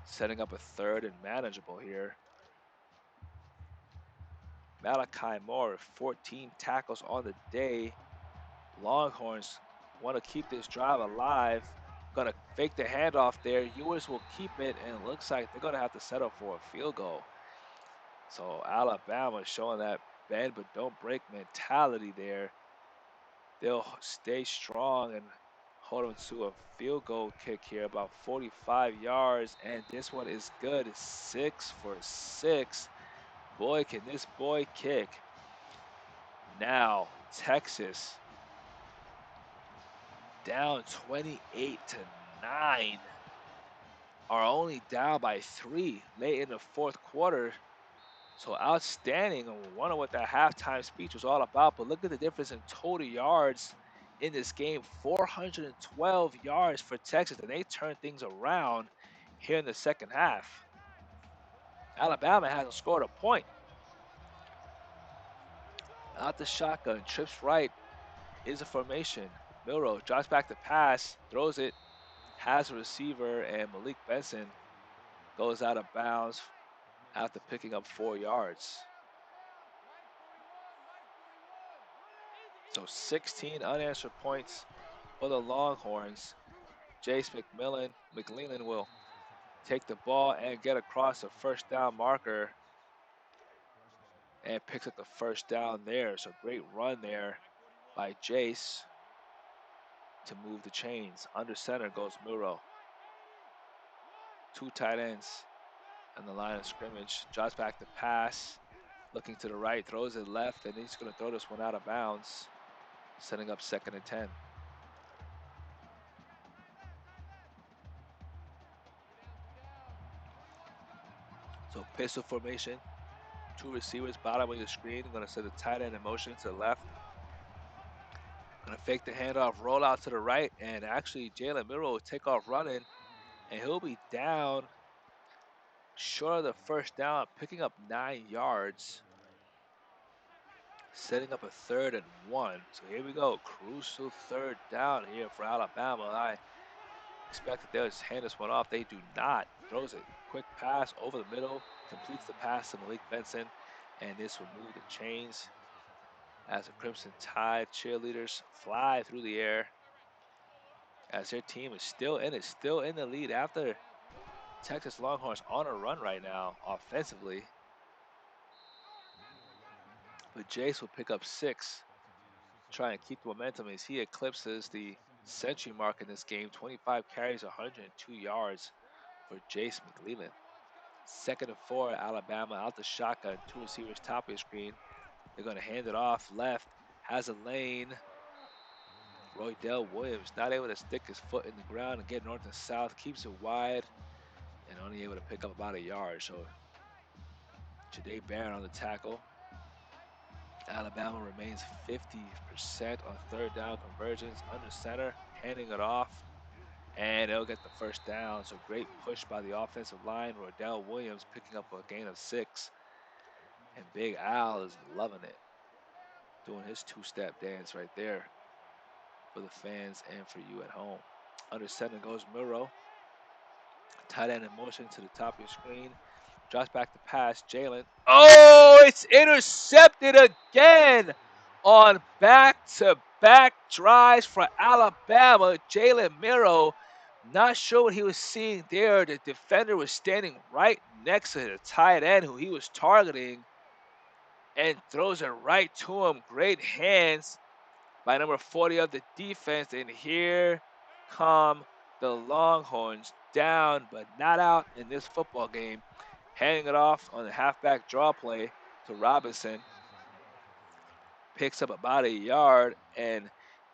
setting up a third and manageable here. Malachi Moore, 14 tackles on the day. Longhorns want to keep this drive alive. Going to fake the handoff there. Ewers will keep it, and it looks like they're going to have to settle for a field goal. So Alabama showing that bend but don't break mentality there. They'll stay strong and hold them to a field goal kick here, about 45 yards, and this one is good. 6 for 6. Boy, can this boy kick. Now, Texas down 28-9, are only down by 3 late in the fourth quarter. So outstanding. I wonder what that halftime speech was all about, but look at the difference in total yards in this game. 412 yards for Texas, and they turned things around here in the second half. Alabama hasn't scored a point. Out the shotgun, trips right, is a formation. Milrow drops back the pass, throws it, has a receiver, and Malik Benson goes out of bounds after picking up 4 yards. So 16 unanswered points for the Longhorns. Jace McLean will take the ball and get across the first down marker and picks up the first down there. So great run there by Jace to move the chains. Under center goes Muro. 2 tight ends on the line of scrimmage. Drops back the pass. Looking to the right, throws it left, and he's going to throw this one out of bounds, setting up 2nd and 10. So pistol formation. 2 receivers, bottom of your screen. I'm going to set the tight end in motion to the left. Going to fake the handoff, roll out to the right, and actually Jalen Miro will take off running, and he'll be down short of the first down, picking up 9 yards, setting up a 3rd and 1. So here we go, crucial 3rd down here for Alabama. I expected they'll just hand this one off. They do not. Throws a quick pass over the middle, completes the pass to Malik Benson, and this will move the chains as the Crimson Tide cheerleaders fly through the air as their team is still in it, still in the lead after Texas Longhorns on a run right now offensively. But Jace will pick up 6, try and keep the momentum as he eclipses the century mark in this game. 25 carries, 102 yards for Jace McLeland. 2nd and 4, Alabama out the shotgun, 2 receivers top of the screen. They're going to hand it off left, has a lane. Roydell Williams not able to stick his foot in the ground and get north and south, keeps it wide, and only able to pick up about a yard. So Ja'Day Barron on the tackle. Alabama remains 50% on 3rd down conversions, under center, handing it off, and they'll get the first down. So great push by the offensive line. Roydell Williams picking up a gain of 6, and Big Al is loving it, doing his 2-step dance right there for the fans and for you at home. Under center goes Muro. Tight end in motion to the top of your screen. Drops back the pass. Jalen. Oh, it's intercepted again on back-to-back drives for Alabama. Jalen Miro, not sure what he was seeing there. The defender was standing right next to the tight end who he was targeting and throws it right to him. Great hands by number 40 of the defense. And here come the Longhorns, down but not out in this football game. Handing it off on the halfback draw play to Robinson. picks up about a yard, and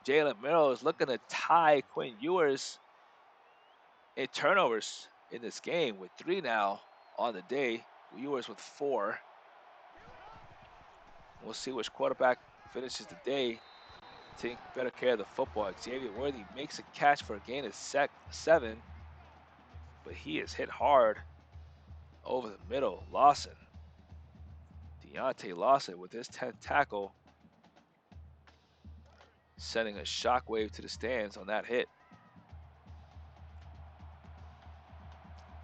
Jalen Merrill is looking to tie Quinn Ewers in turnovers in this game with 3 now on the day. Ewers with 4. We'll see which quarterback finishes the day taking better care of the football. Xavier Worthy makes a catch for a gain of 7, but he is hit hard over the middle. Deontay Lawson with his 10th tackle, sending a shockwave to the stands on that hit.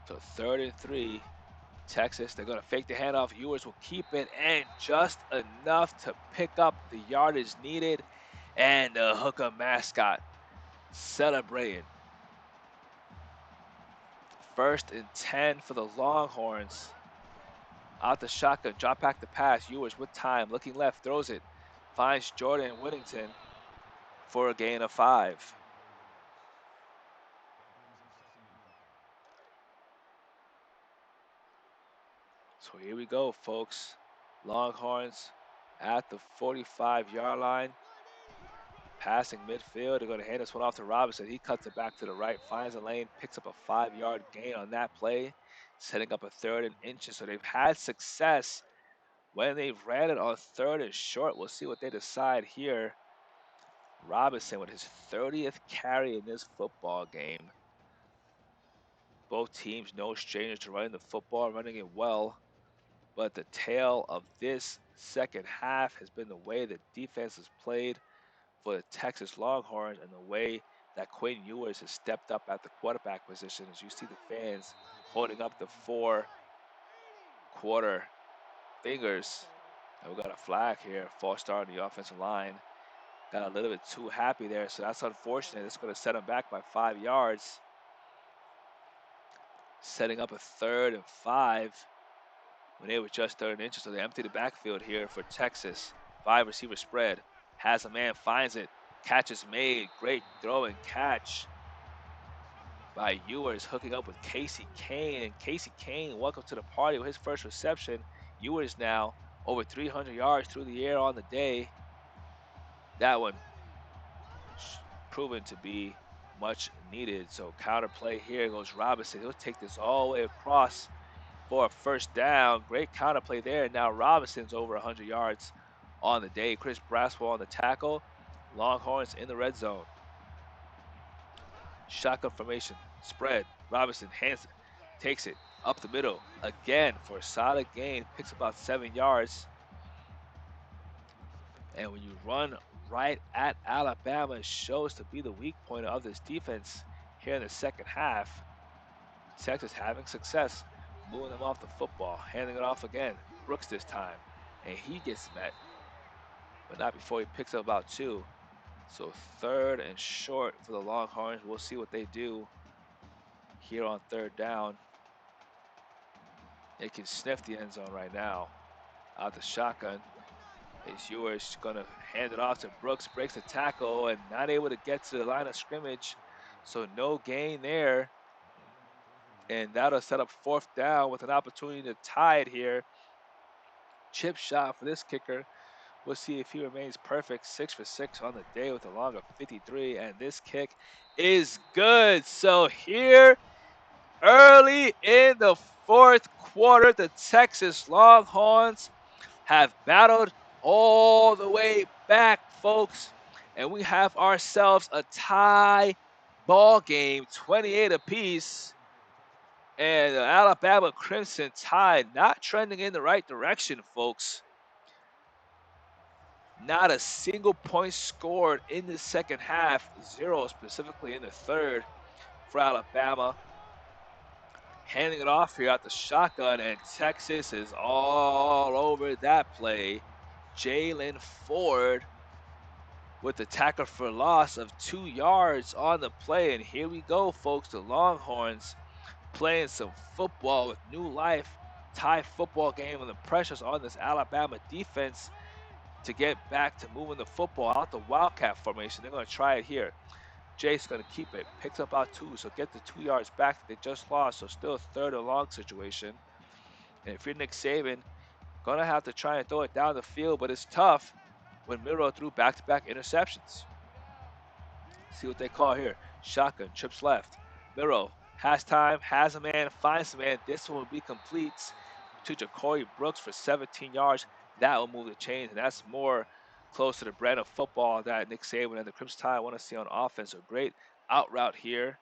So 3rd and 3, Texas. They're going to fake the handoff. Ewers will keep it, and just enough to pick up the yardage needed. And the Hooker mascot celebrating. 1st and 10 for the Longhorns. Out the shotgun, drop back the pass. Ewers with time, looking left, throws it. Finds Jordan Whittington for a gain of 5. So here we go, folks. Longhorns at the 45-yard line. Passing midfield. They're going to hand this one off to Robinson. He cuts it back to the right, finds a lane, picks up a 5-yard gain on that play, setting up a 3rd and inches. So they've had success when they've ran it on 3rd and short. We'll see what they decide here. Robinson with his 30th carry in this football game. Both teams no strangers to running the football, running it well. But the tale of this second half has been the way the defense has played for the Texas Longhorns and the way that Quinn Ewers has stepped up at the quarterback position. As you see the fans holding up the 4-quarter fingers. And we got a flag here, false start on the offensive line. Got a little bit too happy there, so that's unfortunate. It's going to set him back by 5 yards. Setting up a 3rd and 5 when they were just 3rd and inches. So they empty the backfield here for Texas. 5-receiver spread. Has a man, finds it. Catch is made. Great throw and catch by Ewers, hooking up with Casey Kane. And Casey Kane, welcome to the party with his first reception. Ewers now over 300 yards through the air on the day. That one proven to be much needed. So counter play here goes Robinson. He'll take this all the way across for a 1st down. Great counter play there. Now Robinson's over 100 yards on the day. Chris Braswell on the tackle. Longhorns in the red zone. Shotgun formation, spread. Robinson hands it, takes it up the middle again for a solid gain. Picks about 7 yards. And when you run right at Alabama, it shows to be the weak point of this defense here in the second half. Texas having success moving them off the football, handing it off again. Brooks this time, and he gets met, but not before he picks up about 2. So 3rd and short for the Longhorns. We'll see what they do here on 3rd down. They can sniff the end zone right now. Out the shotgun. Is Ewers going to hand it off to Brooks, breaks the tackle and not able to get to the line of scrimmage. So no gain there. And that'll set up 4th down with an opportunity to tie it here. Chip shot for this kicker. We'll see if he remains perfect. 6 for 6 on the day with a long of 53. And this kick is good. So here, early in the 4th quarter, the Texas Longhorns have battled all the way back, folks. And we have ourselves a tie ball game, 28 apiece. And the Alabama Crimson Tide not trending in the right direction, folks. Not a single point scored in the second half, 0 specifically in the 3rd for Alabama. Handing it off here at the shotgun, and Texas is all over that play. Jalen Ford with the tackle for loss of 2 yards on the play. And here we go, folks. The Longhorns playing some football with new life. Tie football game, and the pressure's on this Alabama defense to get back to moving the football out the Wildcat formation. They're going to try it here. Jace going to keep it, picks up about 2, so get the 2 yards back that they just lost. So still a 3rd and long situation. And if you're Nick Saban, going to have to try and throw it down the field, but it's tough when Miro threw back-to-back interceptions. See what they call here. Shotgun, trips left. Miro has time, has a man, finds a man. This one will be complete to Ja'Cory Brooks for 17 yards. That will move the chains, and that's more close to the brand of football that Nick Saban and the Crimson Tide want to see on offense. A great out route here,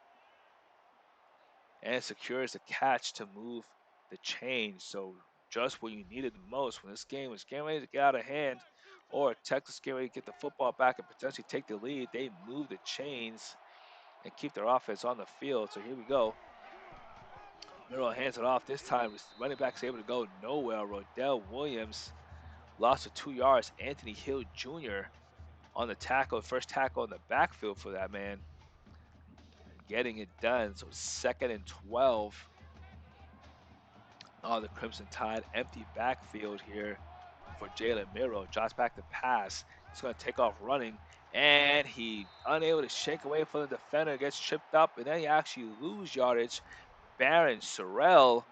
and secures the catch to move the chains. So just when you needed the most, when this game was getting ready to get out of hand, or Texas getting ready to get the football back and potentially take the lead, they move the chains and keep their offense on the field. So here we go. Miro hands it off. This time, running back's able to go nowhere. Rodell Williams lost to 2 yards. Anthony Hill Jr. on the tackle, first tackle in the backfield for that man, getting it done. So 2nd and 12 on the Crimson Tide. Empty backfield here for Jalen Miro. Drops back to pass. He's going to take off running, and he unable to shake away from the defender, gets tripped up, and then he actually lose yardage. Baron Sorrell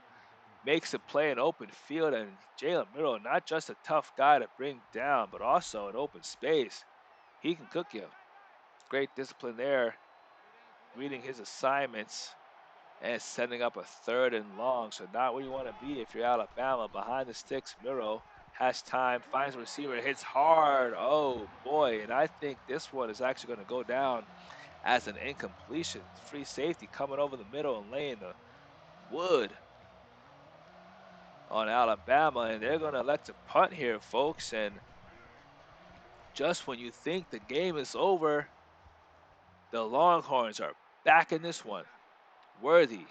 makes a play in open field, and Jalen Miro, not just a tough guy to bring down, but also in open space. He can cook you. Great discipline there, reading his assignments and setting up a 3rd and long. So not where you want to be if you're Alabama. Behind the sticks, Miro has time, finds a receiver, hits hard. Oh boy, and I think this one is actually going to go down as an incompletion. Free safety coming over the middle and laying the wood on Alabama, and they're going to elect to punt here, folks. And just when you think the game is over, the Longhorns are back in this one. Worthy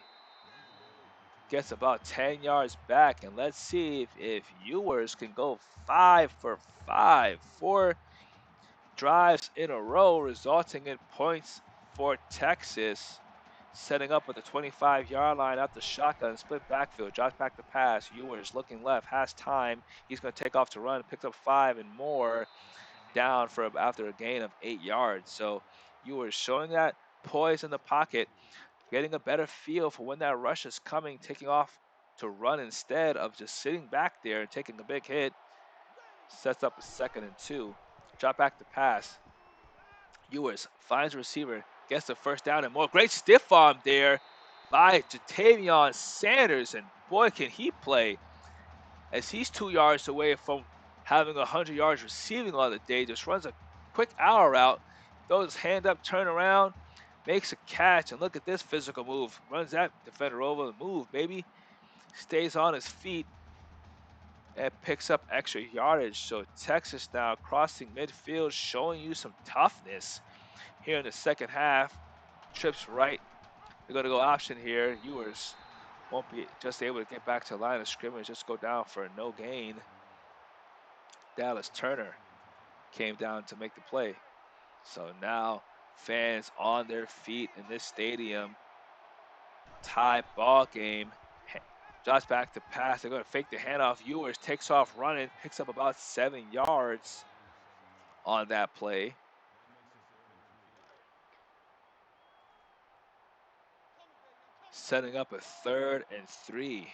gets about 10 yards back, and let's see if Ewers can go 5 for 5. 4 drives in a row, resulting in points for Texas. Setting up at the 25-yard line at the shotgun, split backfield, drops back to pass. Ewers looking left, has time. He's going to take off to run, picks up 5 and more down for after a gain of 8 yards. So Ewers showing that poise in the pocket, getting a better feel for when that rush is coming, taking off to run instead of just sitting back there and taking a big hit. Sets up a 2nd and 2. Drop back to pass. Ewers finds a receiver, gets the first down and more. Great stiff arm there by Jatavion Sanders, and boy, can he play, as he's 2 yards away from having 100 yards receiving on the day. Just runs a quick hour route, throws his hand up, turn around, makes a catch, and look at this physical move. Runs that defender over the move, baby. Stays on his feet and picks up extra yardage. So Texas now crossing midfield, showing you some toughness here in the second half. Trips right. They're going to go option here. Ewers won't be just able to get back to the line of scrimmage, just go down for a no gain. Dallas Turner came down to make the play. So now fans on their feet in this stadium. Tie ball game. Drops back to pass. They're going to fake the handoff. Ewers takes off running, picks up about 7 yards on that play. Setting up a 3rd and 3.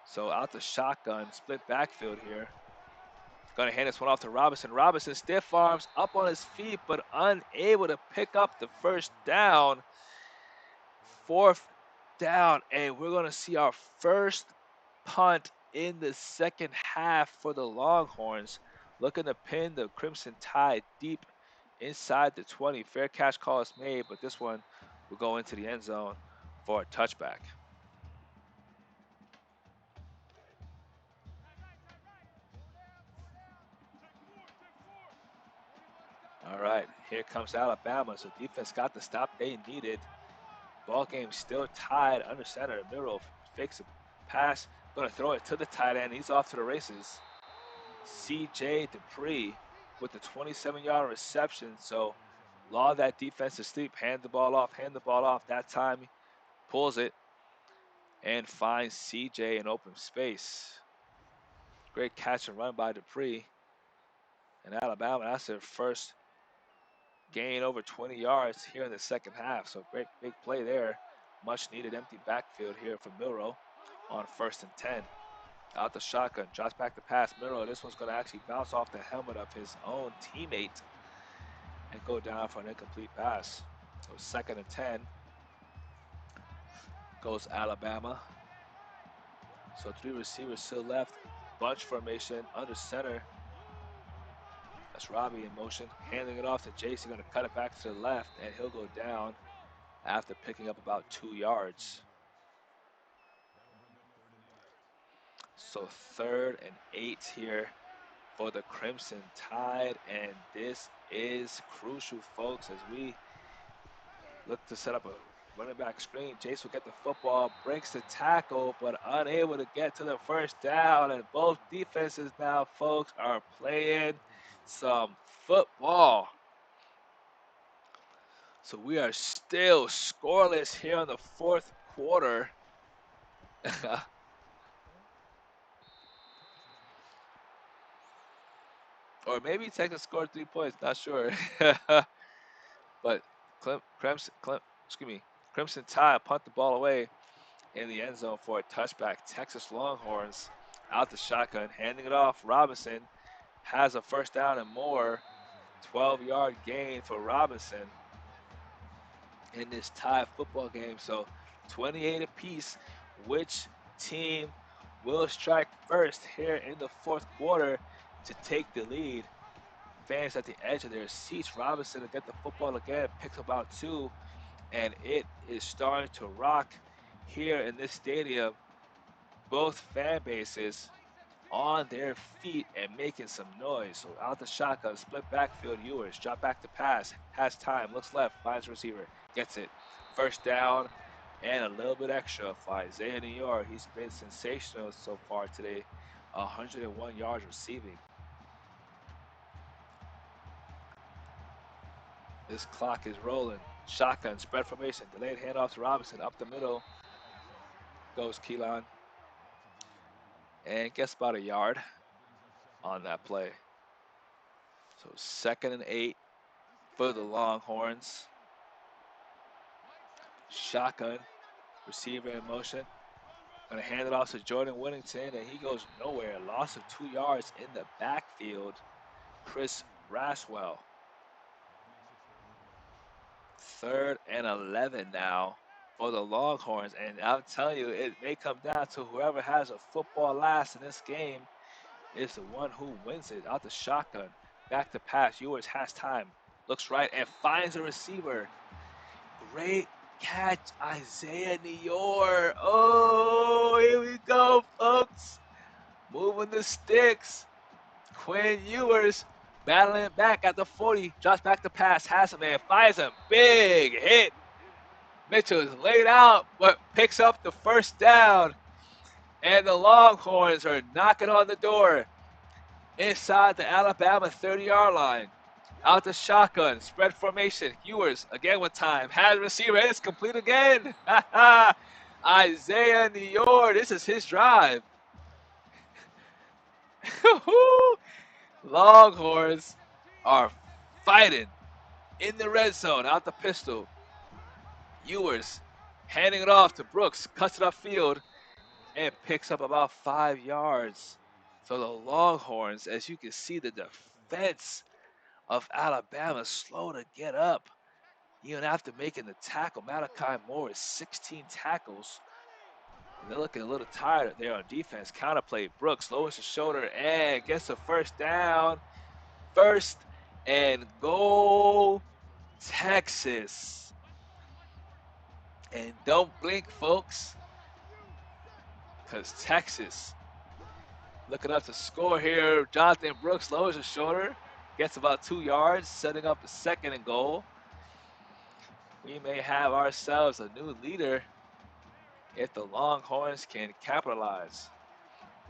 So out the shotgun, split backfield here. Going to hand this one off to Robinson. Robinson stiff arms, up on his feet, but unable to pick up the first down. 4th down, and we're going to see our first punt in the second half for the Longhorns. Looking to pin the Crimson Tide deep inside the 20. Fair catch call is made, but this one will go into the end zone for a touchback. All right, here comes Alabama. So defense got the stop they needed. Ball game still tied under center. Miro fakes a pass, going to throw it to the tight end. He's off to the races. C.J. Dupree with the 27-yard reception. So lull that defense to sleep. Hand the ball off. That time he pulls it and finds C.J. in open space. Great catch and run by Dupree. And Alabama, that's their first gain over 20 yards here in the second half. So great big play there. Much needed empty backfield here for Milroe on 1st and 10. Out the shotgun, drops back to pass middle. This one's going to actually bounce off the helmet of his own teammate and go down for an incomplete pass. So 2nd and 10 goes Alabama. So 3 receivers still left. Bunch formation under center. That's Robbie in motion. Handing it off to Jason. Going to cut it back to the left, and he'll go down after picking up about 2 yards. So 3rd and 8 here for the Crimson Tide, and this is crucial, folks, as we look to set up a running back screen. Jace will get the football, breaks the tackle, but unable to get to the first down, and both defenses now, folks, are playing some football. So we are still scoreless here in the 4th quarter. Or maybe Texas scored 3 points, not sure. But Crimson Tide punt the ball away in the end zone for a touchback. Texas Longhorns out the shotgun, handing it off. Robinson has a first down and more. 12-yard gain for Robinson in this tie football game. So 28 apiece. Which team will strike first here in the 4th quarter to take the lead? Fans at the edge of their seats. Robinson to get the football again, picks about 2, and it is starting to rock here in this stadium. Both fan bases on their feet and making some noise. So out the shotgun, split backfield, Ewers, drop back to pass, has time, looks left, finds receiver, gets it. First down and a little bit extra for Isaiah New York. He's been sensational so far today, 101 yards receiving. This clock is rolling. Shotgun, spread formation, delayed handoff to Robinson. Up the middle goes Keelan. And gets about a yard on that play. So 2nd and 8 for the Longhorns. Shotgun, receiver in motion. Gonna hand it off to Jordan Whittington, and he goes nowhere. Loss of 2 yards in the backfield. Chris Braswell. 3rd and 11 now for the Longhorns, and I'm telling you, it may come down to whoever has a football last in this game is the one who wins it. Out the shotgun, back to pass. Ewers has time, looks right and finds a receiver. Great catch, Isaiah New York. Oh, here we go, folks. Moving the sticks. Quinn Ewers battling back at the 40. Drops back to pass. Has a man. Finds a big hit. Mitchell is laid out, but picks up the first down. And the Longhorns are knocking on the door inside the Alabama 30-yard line. Out the shotgun, spread formation. Ewers again with time. Has receiver. It's complete again. Isaiah New York. This is his drive. Longhorns are fighting in the red zone. Out the pistol. Ewers handing it off to Brooks. Cuts it upfield and picks up about 5 yards. So the Longhorns, as you can see, the defense of Alabama slow to get up. Even after making the tackle, Malachi Moore is 16 tackles. And they're looking a little tired there on defense. Counterplay, Brooks lowers his shoulder and gets a first down. 1st and goal, Texas. And don't blink, folks, because Texas looking up to score here. Jonathan Brooks lowers his shoulder, gets about 2 yards, setting up a 2nd and goal. We may have ourselves a new leader if the Longhorns can capitalize.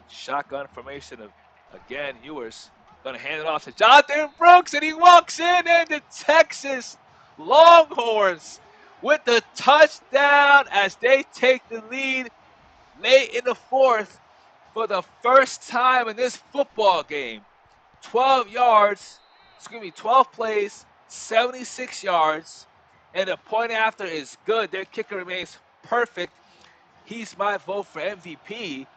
Shotgun formation of, again, Ewers. Gonna hand it off to Jonathan Brooks, and he walks in, and the Texas Longhorns with the touchdown as they take the lead late in the 4th for the first time in this football game. 12 plays, 76 yards, and the point after is good. Their kicker remains perfect. He's my vote for MVP.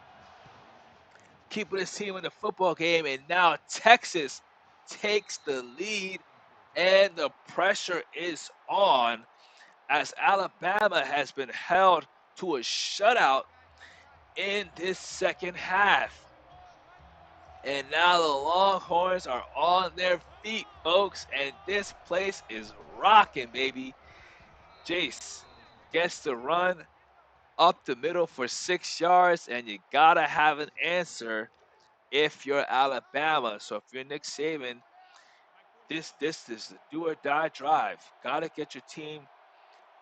keeping his team in the football game, and now Texas takes the lead, and the pressure is on as Alabama has been held to a shutout in this second half. And now the Longhorns are on their feet, folks, and this place is rocking, baby. Jace gets the run up the middle for 6 yards, and you gotta have an answer if you're Alabama. So if you're Nick Saban, this is a do or die drive. Gotta get your team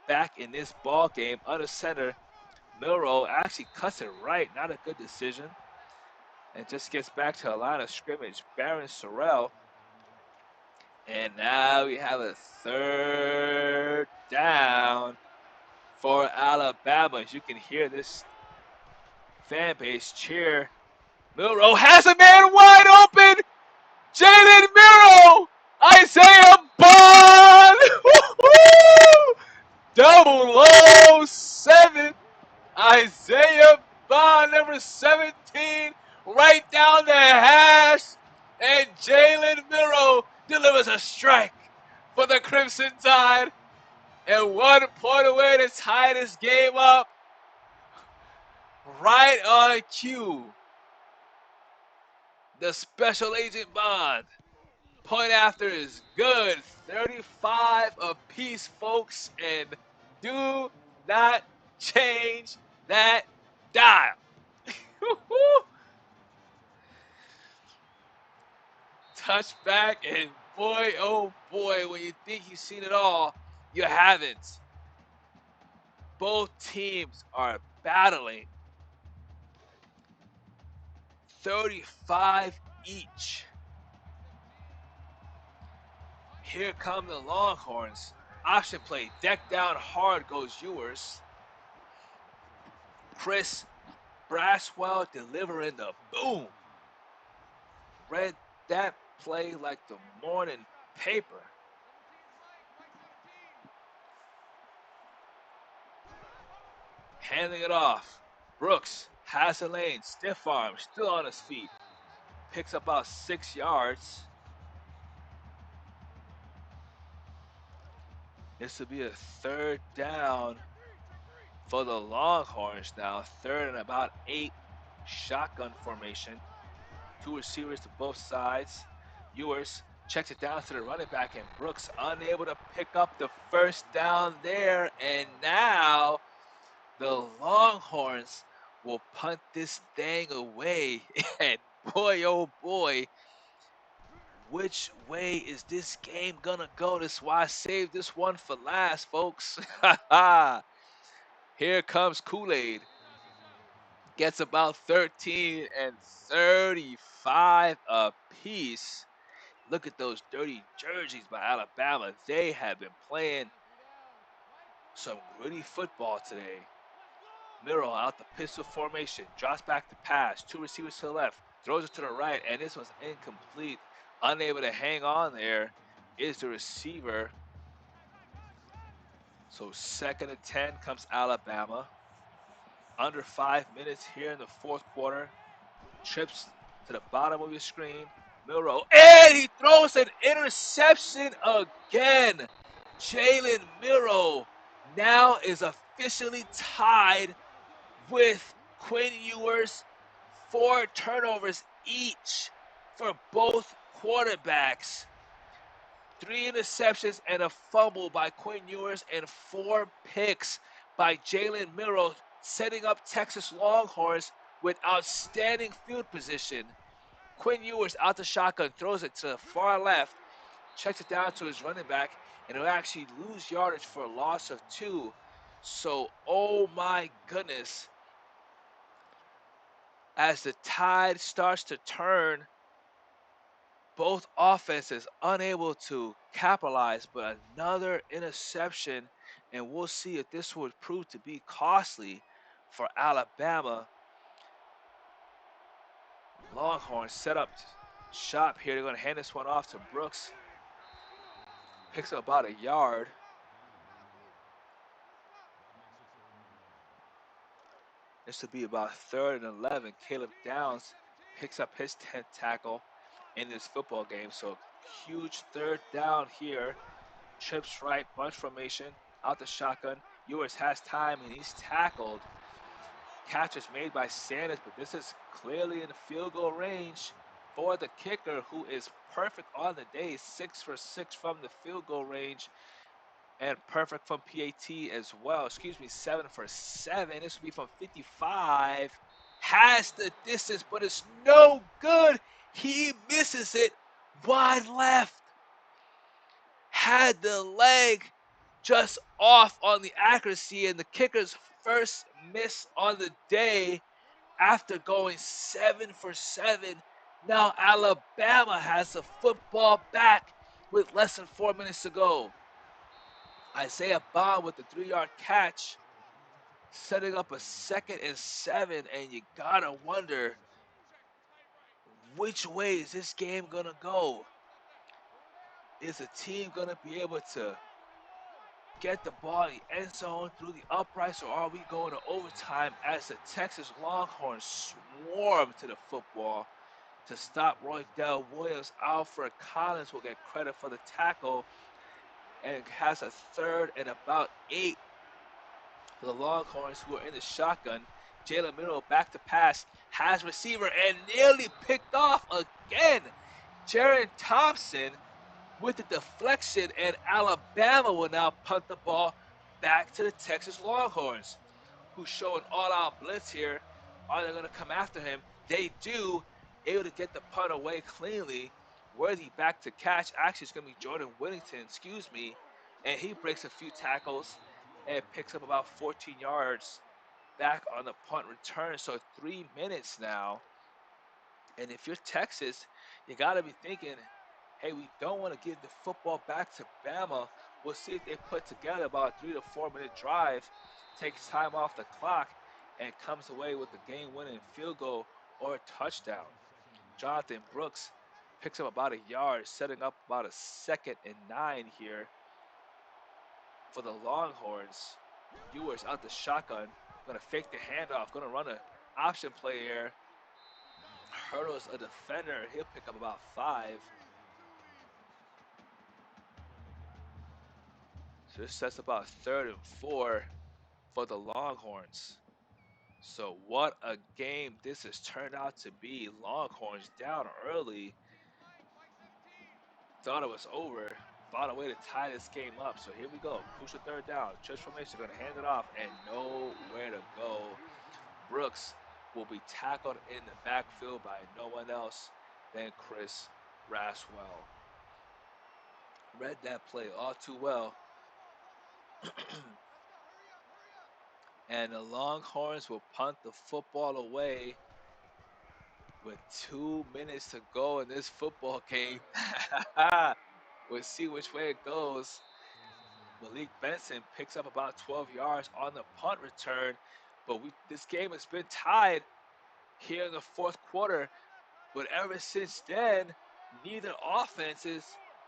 back in this ball game. Under center, Milrow actually cuts it right. Not a good decision. And just gets back to a line of scrimmage. Baron Sorrell. And now we have a third down for Alabama. As you can hear this fan base cheer. Milrow has a man wide open. Jalen Milrow. Isaiah Bond. Double low 7. Isaiah Bond, number 17, right down the hash. And Jalen Milrow delivers a strike for the Crimson Tide. And 1 point away to tie this game up. Right on cue. The special agent Bond. Point after is good. 35 apiece, folks. And do not change that dial. Touchback, and boy, oh boy, when you think you've seen it all, you haven't. Both teams are battling 35 each. Here come the Longhorns. Option play, deck down hard goes Ewers. Chris Braswell delivering the boom. Read that play like the morning paper. Handing it off. Brooks has a lane, stiff arm, still on his feet. Picks up about 6 yards. This will be a third down for the Longhorns now. Third and about 8. Shotgun formation. 2 receivers to both sides. Ewers checks it down to the running back, and Brooks unable to pick up the first down there. And now the Longhorns will punt this thing away. And boy, oh boy, which way is this game gonna go? That's why I saved this one for last, folks. Here comes Kool-Aid. Gets about 13 and 35 apiece. Look at those dirty jerseys by Alabama. They have been playing some gritty football today. Milrow out the pistol formation, drops back to pass, 2 receivers to the left, throws it to the right, and this was incomplete. Unable to hang on there is the receiver. So 2nd and 10 comes Alabama. Under 5 minutes here in the fourth quarter. Trips to the bottom of your screen. Milrow, and he throws an interception again. Jalen Milrow now is officially tied with Quinn Ewers. 4 turnovers each for both quarterbacks. 3 interceptions and a fumble by Quinn Ewers, and 4 picks by Jalen Milrow, setting up Texas Longhorns with outstanding field position. Quinn Ewers out the shotgun, throws it to the far left, checks it down to his running back, and he'll actually lose yardage for a loss of 2. So, oh my goodness, as the tide starts to turn, both offenses unable to capitalize, but another interception, and we'll see if this would prove to be costly for Alabama. Longhorns set up shop here. They're going to hand this one off to Brooks. Picks up about a yard. This will be about 3rd and 11. Caleb Downs picks up his 10th tackle in this football game. So huge third down here. Trips right, bunch formation, out the shotgun. Ewers has time and he's tackled. Catch is made by Sanders, but this is clearly in field goal range for the kicker, who is perfect on the day, 6 for 6 from the field goal range, and perfect from PAT as well. Excuse me, 7 for 7. This would be from 55. Has the distance, but it's no good. He misses it wide left. Had the leg just off on the accuracy, and the kicker's first miss on the day after going 7 for 7. Now Alabama has the football back with less than 4 minutes to go. Isaiah Bond with the 3-yard catch, setting up a 2nd and 7, and you gotta wonder, which way is this game gonna go? Is the team gonna be able to get the ball in the end zone through the uprights, or are we going to overtime as the Texas Longhorns swarm to the football to stop Roy Dell Williams? Alfred Collins will get credit for the tackle, and it has a 3rd and about 8 for the Longhorns, who are in the shotgun. Jalen Milroe back to pass, has receiver, and nearly picked off again. Jaron Thompson with the deflection, and Alabama will now punt the ball back to the Texas Longhorns, who show an all-out blitz here. Are they going to come after him? They do, able to get the punt away cleanly. Worthy back to catch. Actually, it's going to be Jordan Whittington, and he breaks a few tackles and picks up about 14 yards back on the punt return. So 3 minutes now. And if you're Texas, you got to be thinking, hey, we don't want to give the football back to Bama. We'll see if they put together about a 3 to 4 minute drive, takes time off the clock, and comes away with the game-winning field goal or a touchdown. Jonathan Brooks picks up about a yard, setting up about a 2nd and 9 here for the Longhorns. Ewers out the shotgun, gonna fake the handoff, gonna run an option play here. Hurdles a defender, he'll pick up about 5. So this sets about 3rd and 4 for the Longhorns. So what a game this has turned out to be. Longhorns down early. Thought it was over. Found a way to tie this game up. So here we go. Crucial 3rd down. Church formation going to hand it off and nowhere to go. Brooks will be tackled in the backfield by no one else than Chris Raswell. Read that play all too well. And the Longhorns will punt the football away with 2 minutes to go in this football game. We'll see which way it goes. Malik Benson picks up about 12 yards on the punt return, but this game has been tied here in the 4th quarter. But ever since then, neither offenses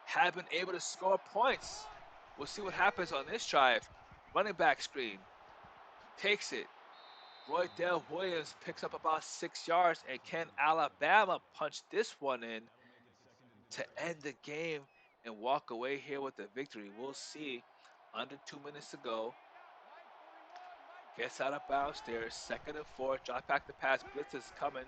have been able to score points. We'll see what happens on this drive. Running back screen. Takes it. Roy Dell Williams picks up about 6 yards, and can Alabama punch this one in to end the game and walk away here with the victory? We'll see. Under 2 minutes to go. Gets out of bounds there. 2nd and 4. Drop back to pass. Blitz is coming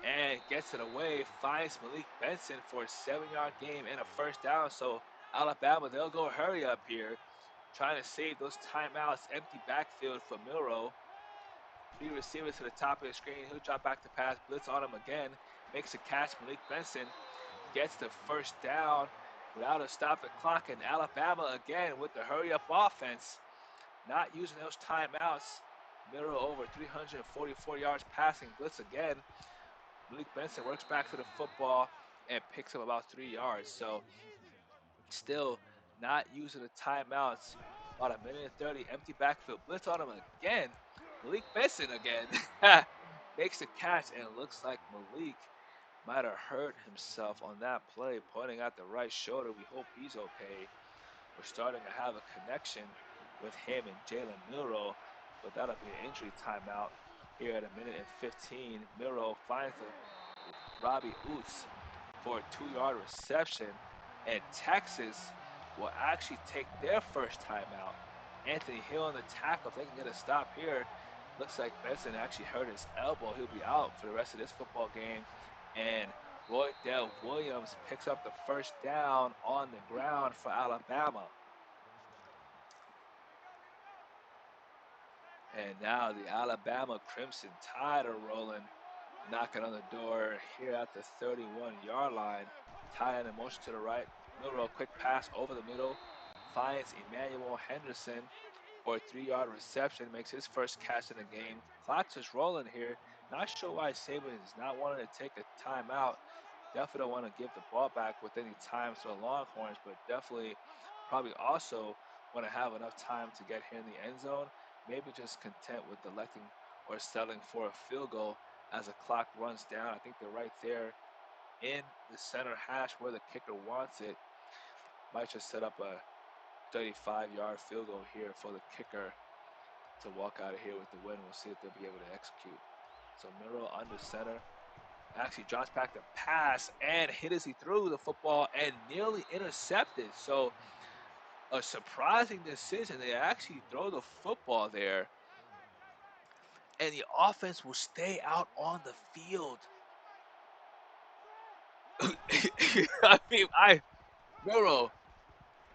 and gets it away. Finds Malik Benson for a 7-yard gain and a 1st down. So Alabama, they'll go hurry up here, trying to save those timeouts. Empty backfield for Milroe. 3 receivers to the top of the screen. He'll drop back to pass. Blitz on him again. Makes a catch. Malik Benson gets the 1st down without a stop the clock. And Alabama again with the hurry up offense, not using those timeouts. Milroe over 344 yards passing. Blitz again. Malik Benson works back to the football and picks up about 3 yards. So still not using the timeouts. About a minute and 30. Empty backfield. Blitz on him again. Malik Benson again makes a catch, and it looks like Malik might have hurt himself on that play, pointing at the right shoulder. We hope he's okay. We're starting to have a connection with him and Jalen Milroe, but that'll be an injury timeout here at a minute and 15. Milroe finds the Robbie Oots for a 2 yard reception. And Texas will actually take their first timeout. Anthony Hill on the tackle. If they can get a stop here, looks like Benson actually hurt his elbow. He'll be out for the rest of this football game. And Roy Dale Williams picks up the first down on the ground for Alabama. And now the Alabama Crimson Tide are rolling, knocking on the door here at the 31-yard line. Tide in motion to the right. Milrow, quick pass over the middle. Finds Emmanuel Henderson for a 3 yard reception. Makes his first catch in the game. Clock's is rolling here. Not sure why Saban is not wanting to take a timeout. Definitely don't want to give the ball back with any time to the Longhorns, but definitely probably also want to have enough time to get here in the end zone. Maybe just content with electing or settling for a field goal as the clock runs down. I think they're right there in the center hash where the kicker wants it. Might just set up a 35-yard field goal here for the kicker to walk out of here with the win. We'll see if they'll be able to execute. So Miro under center. Actually drops back the pass and hit as he threw the football and nearly intercepted. So a surprising decision. They actually throw the football there, and the offense will stay out on the field. I mean, Miro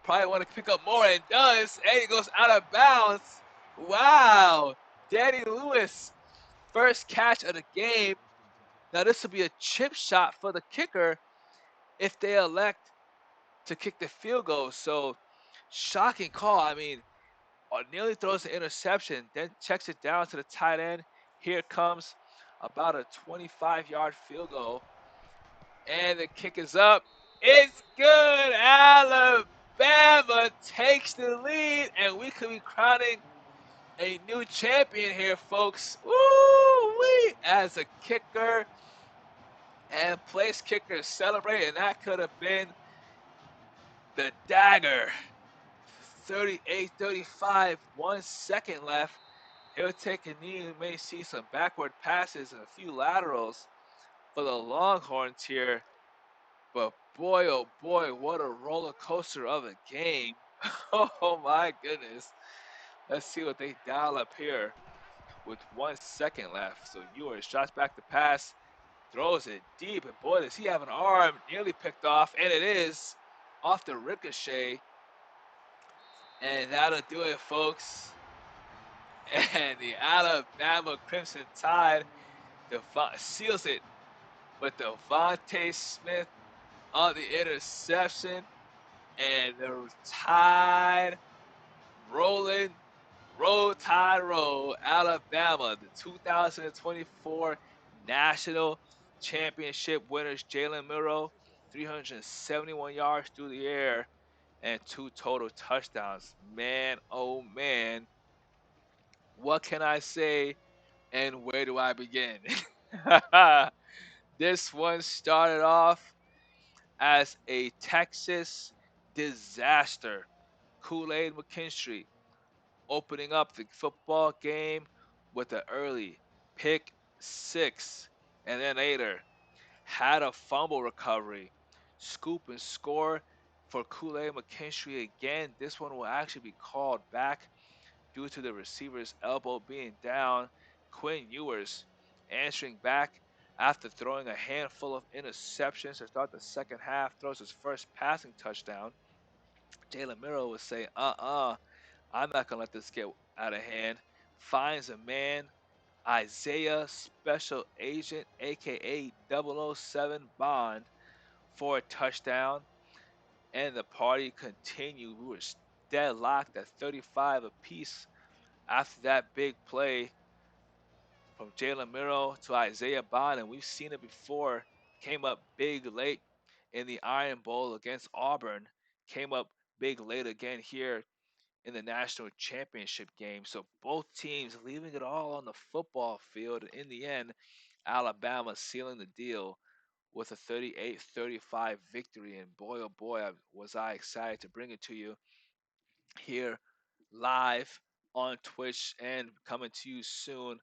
probably want to pick up more and does, and he goes out of bounds. Wow, Danny Lewis, first catch of the game. Now this will be a chip shot for the kicker if they elect to kick the field goal. So shocking call. I mean, nearly throws the interception, then checks it down to the tight end. Here comes about a 25-yard field goal. And the kick is up. It's good. Alabama takes the lead, and we could be crowning a new champion here, folks. Woo-wee! As a kicker and place kicker celebrate, and that could have been the dagger. 38-35, 1 second left. He'll take a knee. You may see some backward passes and a few laterals for the Longhorns here. But boy, oh boy, what a roller coaster of a game. Oh my goodness. Let's see what they dial up here with 1 second left. So Ewers shots back the pass, throws it deep, and boy, does he have an arm nearly picked off, and it is off the ricochet. And that'll do it, folks. And the Alabama Crimson Tide seals it with Devontae Smith on the interception. And the Tide rolling, roll Tide roll. Alabama, the 2024 National Championship winners. Jalen Milrow, 371 yards through the air and 2 total touchdowns. Man, oh man, what can I say and where do I begin? This one started off as a Texas disaster. Kool-Aid McKinstry opening up the football game with an early pick six, and then later had a fumble recovery, scoop and score for Kool-Aid McKinstry again. This one will actually be called back due to the receiver's elbow being down. Quinn Ewers answering back after throwing a handful of interceptions to start the second half, throws his first passing touchdown. Jalen Miro would say, I'm not going to let this get out of hand. Finds a man, Isaiah Special Agent, aka 007 Bond, for a touchdown. And the party continued. We were deadlocked at 35 apiece after that big play from Jalen Miro to Isaiah Bond, and we've seen it before. Came up big late in the Iron Bowl against Auburn. Came up big late again here in the national championship game. So both teams leaving it all on the football field. In the end, Alabama sealing the deal with a 38-35 victory. And boy, oh boy, was I excited to bring it to you here live on Twitch and coming to you soon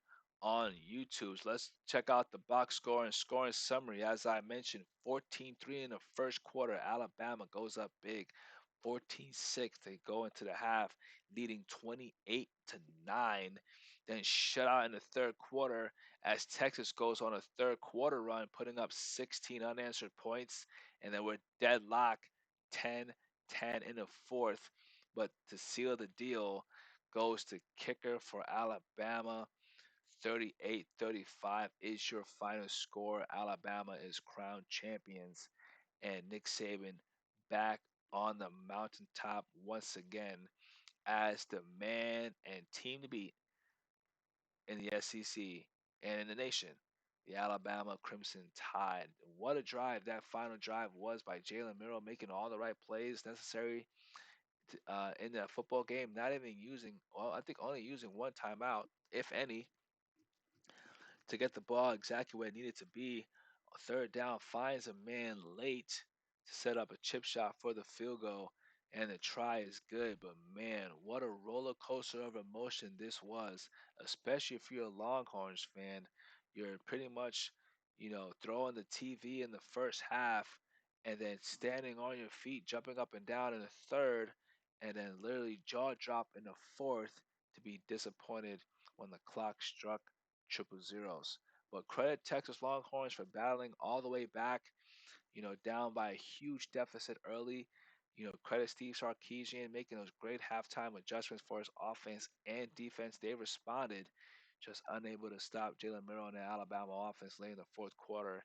on YouTube. So let's check out the box score and scoring summary. As I mentioned, 14-3 in the first quarter. Alabama goes up big. 14-6. They go into the half, leading 28-9. Then shut out in the third quarter as Texas goes on a third quarter run, putting up 16 unanswered points. And then we're deadlocked 10-10 in the fourth. But to seal the deal goes to kicker for Alabama. 38-35 is your final score. Alabama is crowned champions, and Nick Saban back on the mountaintop once again as the man and team to beat in the SEC and in the nation. The Alabama Crimson Tide. What a drive that final drive was by Jalen Miro, making all the right plays necessary in that football game. Not even using, well, I think only using one timeout, if any, to get the ball exactly where it needed to be. Third down, finds a man late to set up a chip shot for the field goal, and the try is good. But man, what a roller coaster of emotion this was, especially if you're a Longhorns fan. You're pretty much, throwing the TV in the first half, and then standing on your feet, jumping up and down in the third, and then literally jaw drop in the fourth to be disappointed when the clock struck triple zeros. But credit Texas Longhorns for battling all the way back, down by a huge deficit early. Credit Steve Sarkisian making those great halftime adjustments for his offense and defense. They responded, just unable to stop Jalen Miro and the Alabama offense late in the fourth quarter,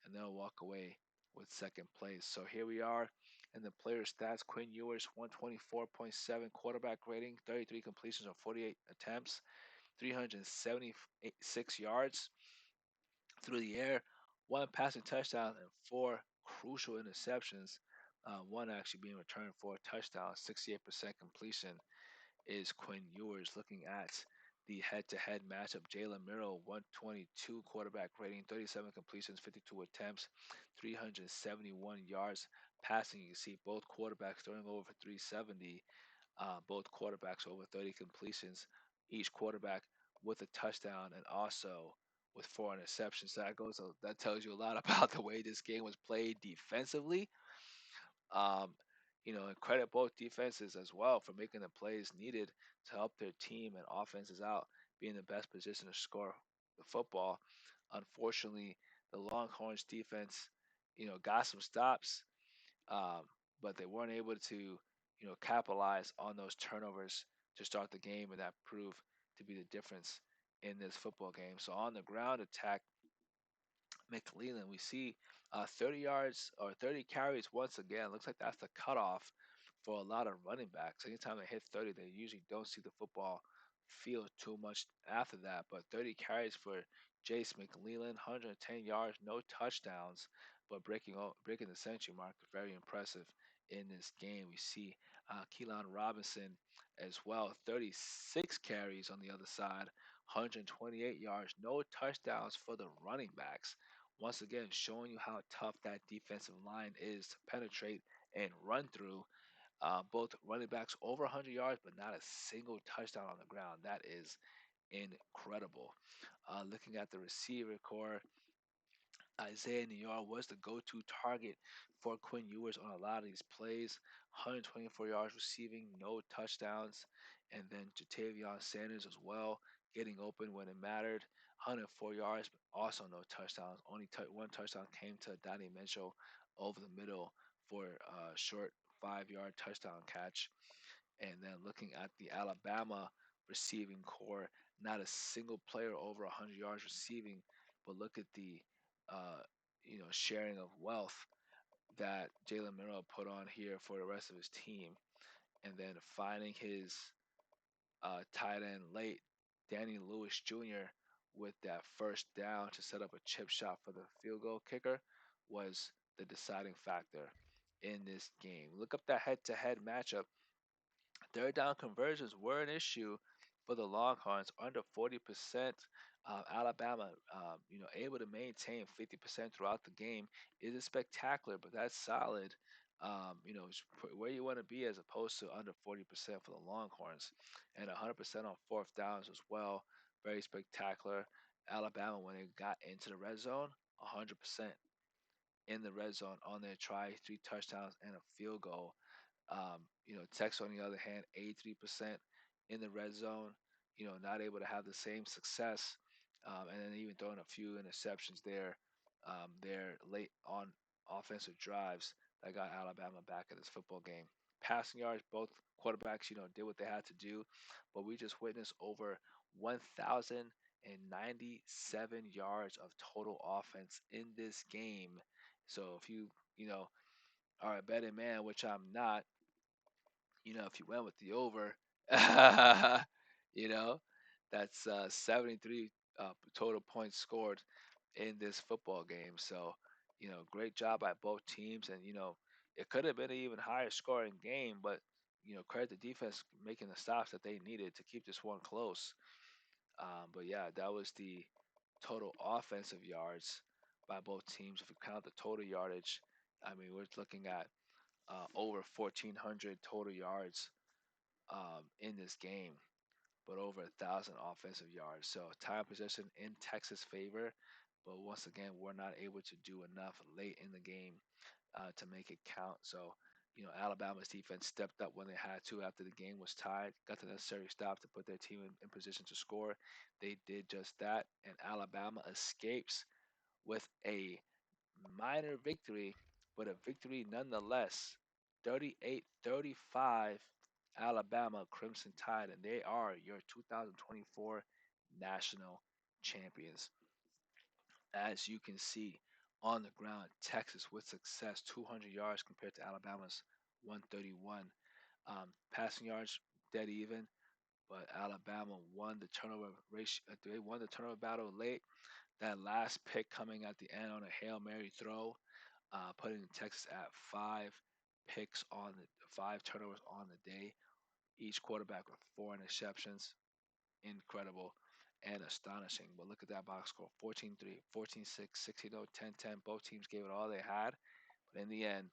and they'll walk away with second place. So here we are in the player stats. Quinn Ewers, 124.7 quarterback rating, 33 completions on 48 attempts, 376 yards through the air, one passing touchdown, and four crucial interceptions. One actually being returned for a touchdown. 68% completion is Quinn Ewers. Looking at the head-to-head matchup, Jalen Miro, 122 quarterback rating, 37 completions, 52 attempts, 371 yards passing. You can see both quarterbacks throwing over 370. Both quarterbacks over 30 completions, each quarterback with a touchdown and also with four interceptions. That tells you a lot about the way this game was played defensively. Um, and credit both defenses as well for making the plays needed to help their team and offenses out, be in the best position to score the football. Unfortunately, the Longhorns defense, got some stops, um, but they weren't able to, capitalize on those turnovers to start the game, and that proved to be the difference in this football game. So on the ground attack, McLeland, we see 30 yards or 30 carries once again. Looks like that's the cutoff for a lot of running backs. Anytime they hit 30, they usually don't see the football field too much after that. But 30 carries for Jace McLeland, 110 yards, no touchdowns, but breaking the century mark. Very impressive in this game. We see Keelan Robinson as well, 36 carries on the other side, 128 yards, no touchdowns for the running backs. Once again, showing you how tough that defensive line is to penetrate and run through. Both running backs over 100 yards, but not a single touchdown on the ground. That is incredible. Looking at the receiver core, Isaiah Neyor was the go-to target for Quinn Ewers on a lot of these plays. 124 yards receiving, no touchdowns. And then Jatavion Sanders as well, getting open when it mattered. 104 yards, but also no touchdowns. Only one touchdown came to Donnie Mitchell over the middle for a short 5-yard touchdown catch. And then looking at the Alabama receiving core, not a single player over 100 yards receiving, but look at the sharing of wealth that Jalen Miro put on here for the rest of his team, and then finding his tight end late, Danny Lewis Jr. with that first down to set up a chip shot for the field goal kicker was the deciding factor in this game. Look up that head-to-head matchup. Third down conversions were an issue for the Longhorns, under 40%. Alabama, able to maintain 50% throughout the game isn't spectacular, but that's solid. It's where you want to be as opposed to under 40% for the Longhorns, and 100% on fourth downs as well. Very spectacular. Alabama, when they got into the red zone, 100% in the red zone on their try, 3 touchdowns and a field goal. Texas, on the other hand, 83% in the red zone, not able to have the same success, and then even throwing a few interceptions there late on offensive drives that got Alabama back in this football game. Passing yards, both quarterbacks, did what they had to do, but we just witnessed over 1,097 yards of total offense in this game. So if you are a betting man, which I'm not, if you went with the over, you know, that's 73 total points scored in this football game. So, great job by both teams. And, it could have been an even higher scoring game, but, credit the defense making the stops that they needed to keep this one close. But yeah, that was the total offensive yards by both teams. If you count the total yardage, I mean, we're looking at over 1,400 total yards in this game, but over 1,000 offensive yards. So time possession in Texas' favor, but once again, we're not able to do enough late in the game to make it count. So, Alabama's defense stepped up when they had to after the game was tied, got the necessary stop to put their team in position to score. They did just that, and Alabama escapes with a minor victory, but a victory nonetheless. 38-35, Alabama Crimson Tide, and they are your 2024 national champions. As you can see on the ground, Texas with success, 200 yards compared to Alabama's 131. Passing yards dead even, but Alabama won the turnover ratio. They won the turnover battle late. That last pick coming at the end on a Hail Mary throw, putting Texas at 5 picks on the 5 turnovers on the day. Each quarterback with 4 interceptions. Incredible and astonishing. But look at that box score: 14-3, 14-6, 16-0, 10-10. Both teams gave it all they had, but in the end,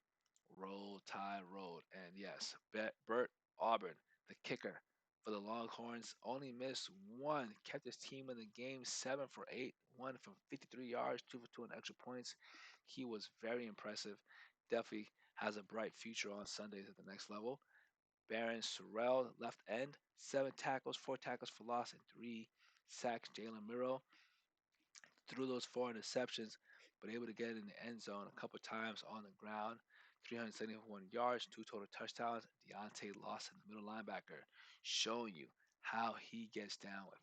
roll tide rolled. And yes, Bert Auburn, the kicker for the Longhorns, only missed one, kept his team in the game 7 for 8, one from 53 yards, 2 for 2 on extra points. He was very impressive. Definitely has a bright future on Sundays at the next level. Baron Sorrell, left end, 7 tackles, 4 tackles for loss, and 3 sacks. Jalen Miro threw those 4 interceptions, but able to get in the end zone a couple times on the ground. 371 yards, 2 total touchdowns. Deontay Lawson, the middle linebacker, showing you how he gets down with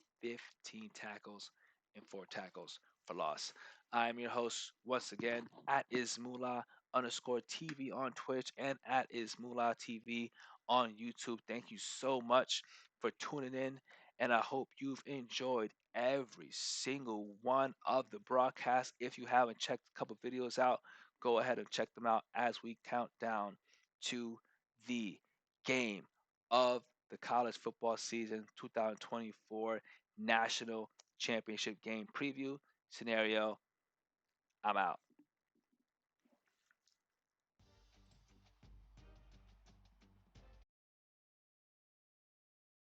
15 tackles and 4 tackles for loss. I'm your host once again at Ismula_TV on Twitch and at IsmulaTV on YouTube. Thank you so much for tuning in, and I hope you've enjoyed every single one of the broadcasts. If you haven't checked a couple videos out, go ahead and check them out as we count down to the game of the college football season 2024 national championship game preview scenario. I'm out.